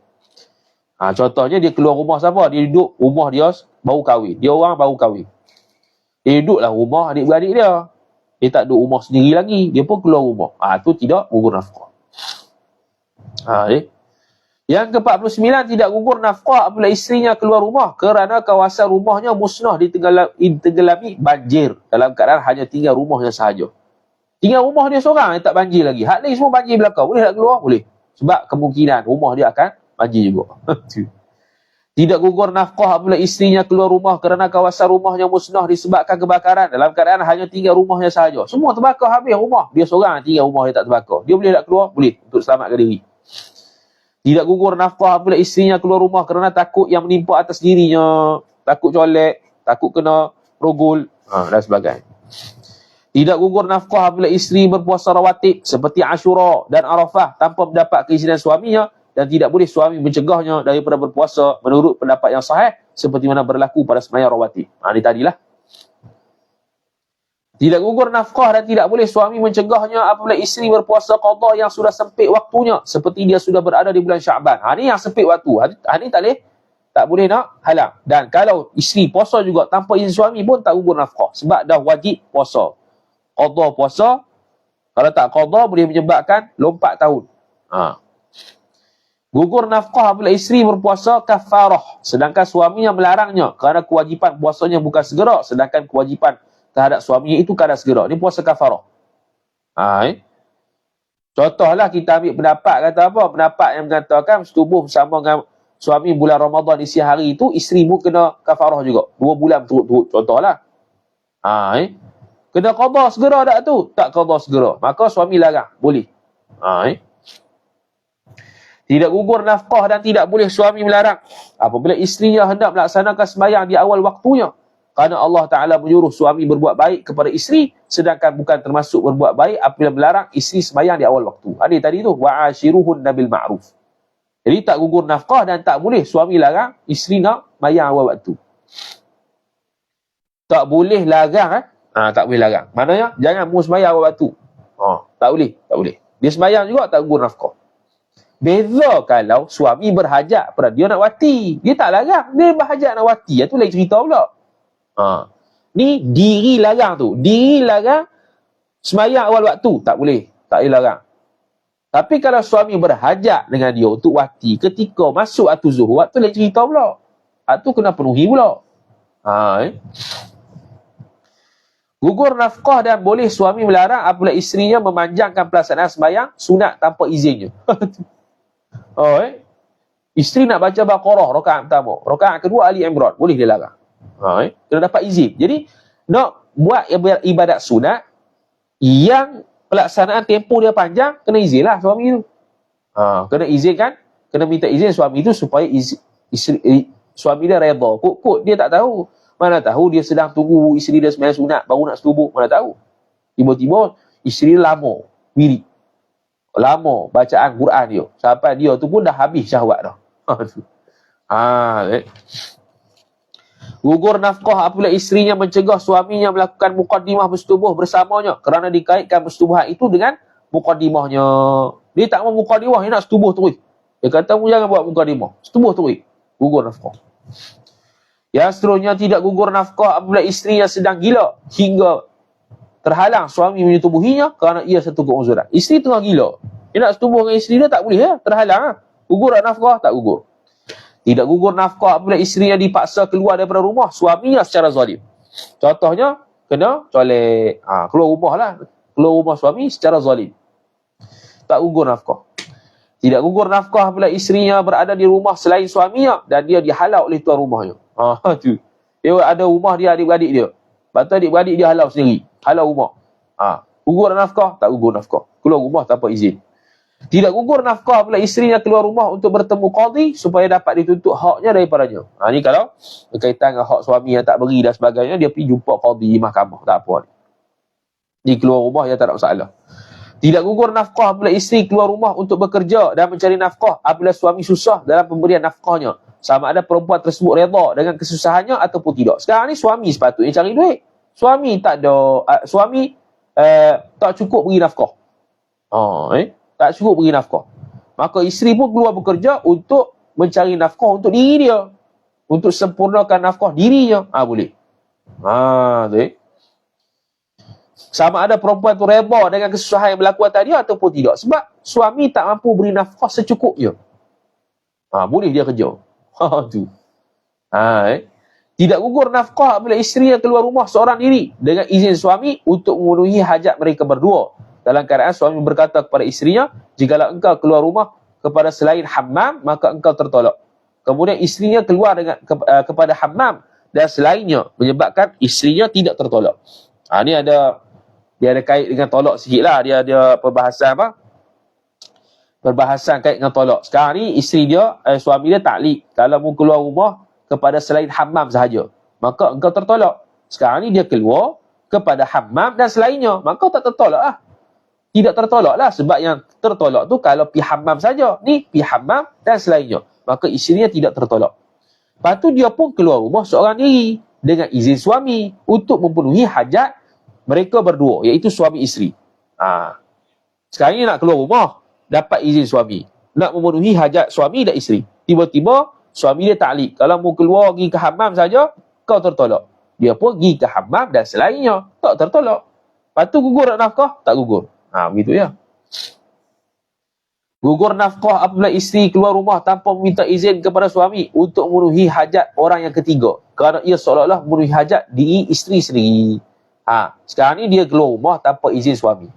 Contohnya dia keluar rumah siapa? Dia duduk rumah dia baru kahwin. Dia orang baru kahwin. Dia duduklah rumah adik-beradik dia. Dia tak duduk rumah sendiri lagi. Dia pun keluar rumah. Tu tidak gugur nafkah. Yang ke-49, tidak gugur nafkah apabila isterinya keluar rumah kerana kawasan rumahnya musnah ditenggelami banjir dalam keadaan hanya tinggal rumahnya sahaja. Tinggal rumah dia seorang yang tak banjir lagi. Hak lain semua banjir belakang. Boleh tak keluar? Boleh. Sebab kemungkinan rumah dia akan banjir juga. Tidak gugur nafkah apabila isterinya keluar rumah kerana kawasan rumahnya musnah disebabkan kebakaran dalam keadaan hanya tinggal rumahnya sahaja. Semua terbakar habis rumah. Dia seorang tinggal rumah dia tak terbakar. Dia boleh tak keluar? Boleh. Untuk selamatkan diri. Tidak gugur nafkah apabila isterinya keluar rumah kerana takut yang menimpa atas dirinya. Takut colek, takut kena rogol, dan sebagainya. Tidak gugur nafkah apabila isteri berpuasa rawatib seperti Ashura dan Arafah tanpa mendapat keizinan suaminya, dan tidak boleh suami mencegahnya daripada berpuasa menurut pendapat yang sahih seperti mana berlaku pada sembahyang rawatib. Ini tadilah. Tidak gugur nafkah dan tidak boleh suami mencegahnya apabila isteri berpuasa qada yang sudah sempit waktunya seperti dia sudah berada di bulan Syaban. Ini yang sempit waktu. Ini tak boleh nak halang. Dan kalau isteri puasa juga tanpa izin suami pun tak gugur nafkah sebab dah wajib puasa. Qada puasa, kalau tak qada boleh menyebabkan lompat tahun. Gugur nafkah apabila isteri berpuasa kafarah sedangkan suaminya melarangnya kerana kewajipan puasanya bukan segera sedangkan kewajipan terhadap suaminya itu kadar segera. Ini puasa kafarah. Contohlah kita ambil pendapat kata apa? Pendapat yang mengatakan setubuh bersama dengan suami bulan Ramadan isi hari itu, isteri pun kena kafarah juga. 2 bulan turut-turut. Contohlah. Kena qada segera tak tu? Tak qada segera. Maka suami larang. Boleh. Tidak gugur nafkah dan tidak boleh suami melarang apabila isterinya hendak melaksanakan sembahyang di awal waktunya. Kerana Allah Ta'ala menyuruh suami berbuat baik kepada isteri, sedangkan bukan termasuk berbuat baik apabila melarang isteri sembahyang di awal waktu. Ada tadi tu, wa'ashiruhunna bil ma'ruf. Jadi tak gugur nafkah dan tak boleh suami larang isteri nak sembahyang awal waktu. Tak boleh larang. Tak boleh larang. Maknanya, jangan mu sembahyang awal waktu. Tak boleh. Tak boleh. Dia sembahyang juga tak gugur nafkah. Beza kalau suami berhajat pada dia nak wati. Dia tak larang. Dia berhajat nak wati. Itu lain cerita pula. Ni diri larang tu. Diri larang sembahyang awal waktu. Tak boleh. Tak boleh larang. Tapi kalau suami berhajat dengan dia untuk wati ketika masuk waktu zuhur, waktu lain cerita pula. Waktu kena penuhi pula. Gugur nafkah dan boleh suami melarang apabila isterinya memanjangkan pelaksanaan sembahyang sunat tanpa izinnya. Isteri nak baca Baqarah rakaat pertama, rakaat kedua Ali Imran, boleh dia larang. Kena dapat izin. Jadi nak buat ibadat sunat yang pelaksanaan tempoh dia panjang, kena izinlah suami tu. Kena izinkan, kena minta izin suami tu supaya suami dia redha. Kok dia tak tahu. Mana tahu dia sedang tunggu isteri dia sembahyang sunat baru nak setubuh, mana tahu. Tiba-tiba isteri dia lama wirid. Lama bacaan Quran dia. Sampai dia tu pun dah habis syahwat dah. Gugur nafkah apabila isterinya mencegah suaminya melakukan muqaddimah bersetubuh bersamanya kerana dikaitkan bersetubuhan itu dengan muqaddimahnya. Dia tak mau muqaddimah, dia nak setubuh terus. Dia kata, jangan buat muqaddimah. Setubuh terus. Gugur nafkah. Yang seterusnya, tidak gugur nafkah apabila isterinya sedang gila hingga terhalang suami menyetubuhinya kerana ia satu keuzuran. Isteri tengah gila. Dia nak setubuh dengan isteri dia tak boleh. Terhalang. Gugur nafkah? Tak gugur. Tidak gugur nafkah apabila isterinya dipaksa keluar daripada rumah suaminya secara zalim. Contohnya, kena colek. Keluar rumah lah. Keluar rumah suami secara zalim. Tak gugur nafkah. Tidak gugur nafkah apabila isterinya berada di rumah selain suaminya dan dia dihalau oleh tuan rumahnya. Tu. Dia ada rumah dia, adik-beradik dia. Lepas tu adik-beradik dia halau sendiri. Halau rumah. Gugur nafkah? Tak gugur nafkah. Keluar rumah tanpa izin. Tidak gugur nafkah apabila isterinya keluar rumah untuk bertemu qadhi supaya dapat dituntut haknya daripadanya. Ni kalau berkaitan dengan hak suami yang tak beri dan sebagainya, dia pergi jumpa qadhi di mahkamah. Tak apa ni. Dia keluar rumah, dia tak ada masalah. Tidak gugur nafkah apabila isteri keluar rumah untuk bekerja dan mencari nafkah apabila suami susah dalam pemberian nafkahnya. Sama ada perempuan tersebut redha dengan kesusahannya ataupun tidak. Sekarang ni suami sepatutnya cari duit. Suami tak ada, suami tak cukup beri nafkah. Tak cukup beri nafkah. Maka isteri pun keluar bekerja untuk mencari nafkah untuk diri dia. Untuk sempurnakan nafkah dirinya. Boleh. Tu. Sama ada perempuan tu redha dengan kesusahan yang berlaku atas dia ataupun tidak. Sebab suami tak mampu beri nafkah secukupnya. Boleh dia kerja. Tu. Tidak gugur nafkah apabila isteri yang keluar rumah seorang diri dengan izin suami untuk memenuhi hajat mereka berdua. Dalam keadaan suami berkata kepada isterinya, jikalau engkau keluar rumah kepada selain hammam, maka engkau tertolak. Kemudian isterinya keluar kepada hammam dan selainnya, menyebabkan isterinya tidak tertolak. Ni dia ada kait dengan tolak sikit lah. Dia ada perbahasan perbahasan kait dengan tolak. Sekarang ni isteri dia, suami dia taklik. Kalau mu keluar rumah kepada selain hammam sahaja, maka engkau tertolak. Sekarang ni dia keluar kepada hammam dan selainnya, maka tak tertolak lah. Tidak tertolak lah, sebab yang tertolak tu kalau pi hammam saja. Ni pi hammam dan selainnya, maka isterinya tidak tertolak. Lepas tu dia pun keluar rumah seorang diri dengan izin suami untuk memenuhi hajat mereka berdua, iaitu suami isteri. Sekarang ni nak keluar rumah, dapat izin suami, nak memenuhi hajat suami dan isteri. Tiba-tiba suami dia taklik, kalau mau keluar pergi ke hammam saja, kau tertolak. Dia pun pergi ke hammam dan selainnya, tak tertolak. Lepas tu gugur tak nafkah? Tak gugur. Begitu ya. Gugur nafkah apabila isteri keluar rumah tanpa meminta izin kepada suami untuk memenuhi hajat orang yang ketiga, kerana ia seolah-olah memenuhi hajat diri isteri sendiri. Sekarang ni dia keluar rumah tanpa izin suami.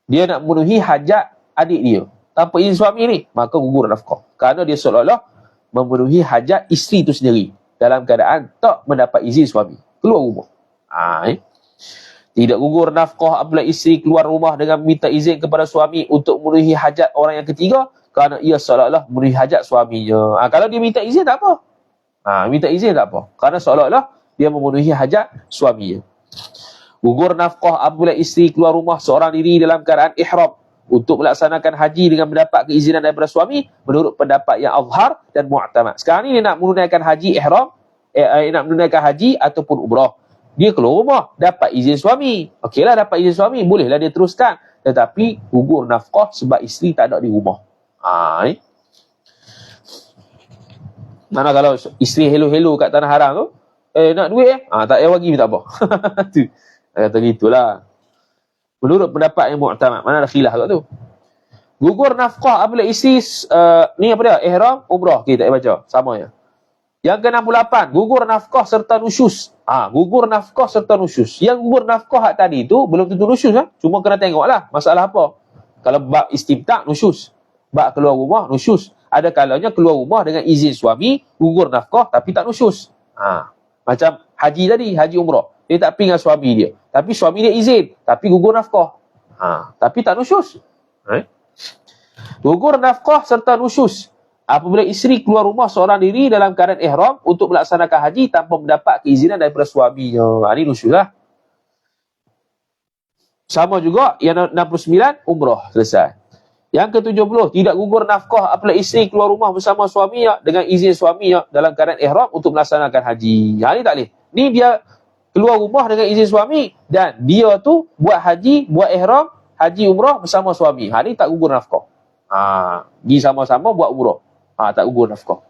Dia nak memenuhi hajat adik dia tanpa izin suami ni, maka gugur nafkah. Kerana dia seolah-olah memenuhi hajat isteri itu sendiri dalam keadaan tak mendapat izin suami. Keluar rumah. Tidak gugur nafkah apabila isteri keluar rumah dengan minta izin kepada suami untuk memenuhi hajat orang yang ketiga, kerana ia seolah-olah memenuhi hajat suaminya. Kalau dia minta izin tak apa. Minta izin tak apa, kerana seolah-olah dia memenuhi hajat suaminya. Gugur nafkah apabila isteri keluar rumah seorang diri dalam keadaan ihram untuk melaksanakan haji dengan mendapat keizinan daripada suami menurut pendapat yang azhar dan mu'tamad. Sekarang ni dia nak menunaikan haji ihram, nak menunaikan haji ataupun umrah. Dia keluar rumah, dapat izin suami. Okeylah, dapat izin suami, bolehlah dia teruskan. Tetapi gugur nafkah sebab isteri tak ada di rumah. Mana kalau isteri hello-hello kat tanah haram tu, nak duit tak payah bagi, tak apa. Tu. Kata gitulah. Menurut pendapat yang mu'tamad, mana ada khilaf kat tu. Gugur nafkah apabila isteri ni apa dia? Ihram, umrah. Kita baca sama ya. Yang ke-68, gugur nafkah serta nusyus. Gugur nafkah serta nusyus. Yang gugur nafkah tadi tu belum tentu nusyus kan? Cuma kena tengoklah masalah apa. Kalau bab istimtak, nusyus. Bab keluar rumah, nusyus. Ada kalanya keluar rumah dengan izin suami, gugur nafkah tapi tak nusyus. Macam haji tadi, haji umrah. Dia tak pergi dengan suami dia. Tapi suami dia izin, tapi gugur nafkah. Tapi tak nusyus. Gugur nafkah serta nusyus apabila isteri keluar rumah seorang diri dalam keadaan ihram untuk melaksanakan haji tanpa mendapat keizinan daripada suaminya. Ini nusyus lah. Sama juga yang 69, umrah. Selesai. Yang ke-70, tidak gugur nafkah apabila isteri keluar rumah bersama suaminya dengan izin suaminya dalam keadaan ihram untuk melaksanakan haji. Ini tak boleh. Ni dia keluar rumah dengan izin suami dan dia tu buat haji, buat ihram, haji umrah bersama suami. Ini tak gugur nafkah. Pergi sama-sama buat umrah. Tak gugur nafkah.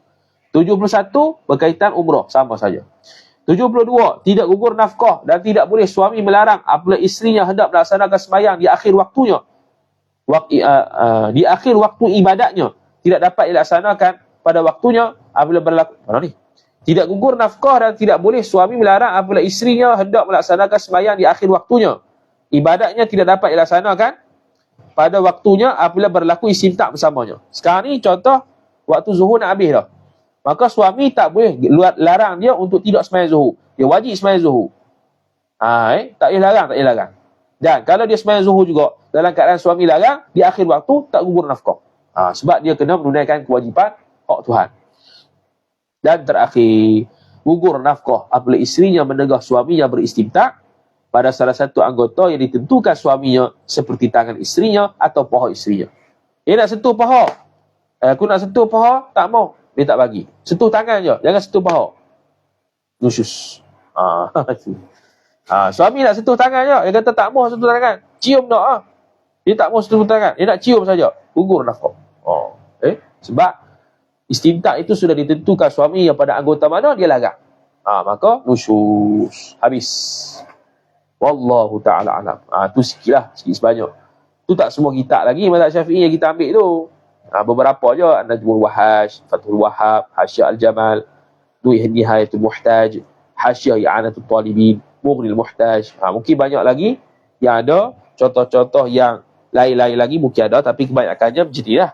71, berkaitan umrah, sama saja. 72, tidak gugur nafkah dan tidak boleh suami melarang apabila isterinya hendak melaksanakan sembahyang di akhir waktunya. Di akhir waktu ibadatnya tidak dapat dilaksanakan pada waktunya apabila berlaku. Tidak gugur nafkah dan tidak boleh suami melarang apabila isterinya hendak melaksanakan sembahyang di akhir waktunya. Ibadatnya tidak dapat dilaksanakan pada waktunya apabila berlaku istimtak bersamanya. Sekarang ni contoh waktu zuhur nak habis dah. Maka suami tak boleh larang dia untuk tidak sembahyang zuhur. Dia wajib sembahyang zuhur. Tak boleh larang, tak boleh larang. Dan kalau dia sembahyang zuhur juga dalam keadaan suami larang, di akhir waktu tak gugur nafkah. Sebab dia kena menunaikan kewajipan hak Tuhan. Dan terakhir, gugur nafkah apabila isterinya menegah suaminya beristimtak pada salah satu anggota yang ditentukan suaminya seperti tangan isterinya atau paha isterinya. Dia nak sentuh paha. Aku nak sentuh paha, tak mau. Dia tak bagi. Sentuh tangan je, jangan sentuh paha. Nusyus. Suami nak sentuh tangan je, dia kata tak mau sentuh tangan. Cium tak. Dia tak mau sentuh tangan, dia nak cium saja. Gugur nafkah. Sebab istimtak itu sudah ditentukan suami yang pada anggota mana dia larang. Maka nusyus. Habis. Wallahu ta'ala alam. Tu sikit lah, sikit sebanyak. Tu tak semua kitab lagi mazhab Syafi'i yang kita ambil tu. Beberapa je, Najmul Wahash, Fathul Wahab, Hasyiah Al-Jamal, Nihayatul Muhtaj, Hasyiah I'anatul Talibin, Mughnil Muhtaj. Mungkin banyak lagi yang ada contoh-contoh yang lain-lain lagi mungkin ada, tapi kebanyakannya macam ni lah.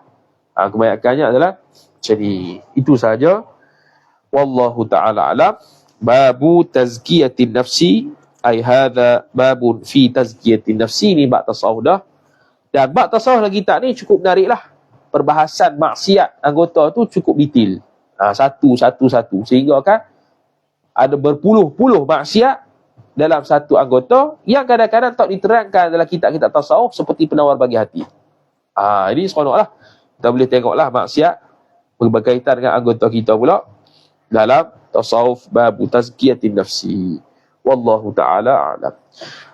Kebanyakannya adalah macam ni. Itu saja. Wallahu ta'ala alam. Babu tazkiyatin nafsi, ay hadha babun fi tazkiyatin nafsi, ni bab tasawuf dah. Dan bab tasawuf lagi tak ni cukup menarik lah. Perbahasan maksiat anggota tu cukup detail. Satu. Sehingga kan ada berpuluh-puluh maksiat dalam satu anggota yang kadang-kadang tak diterangkan dalam kitab-kitab tasawuf seperti penawar bagi hati. Ini seronok lah. Kita boleh tengoklah maksiat berkaitan dengan anggota kita pula dalam tasawuf babu tazkiyatin nafsi. Wallahu ta'ala a'lam.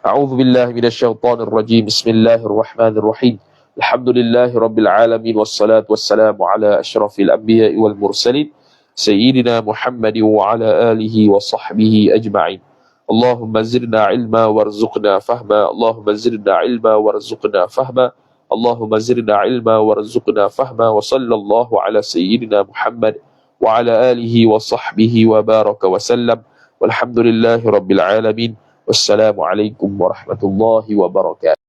A'udzu billahi minasyaitonir rajim. Bismillahirrahmanirrahim. Alhamdulillahi rabbil alamin wassalatu wassalamu ala asyrafil anbiya'i wal mursalin sayyidina Muhammadin wa ala alihi wa sahbihi ajma'in. Allahumma zidna ilma warzuqna fahma. Allahumma zidna ilma warzuqna fahma. Allahumma zidna ilma warzuqna fahma. Wa sallallahu ala sayyidina Muhammad wa ala alihi wa sahbihi wa baraka wa sallam. Walhamdulillahi rabbil alamin. Wassalamu alaikum warahmatullahi wabarakatuh.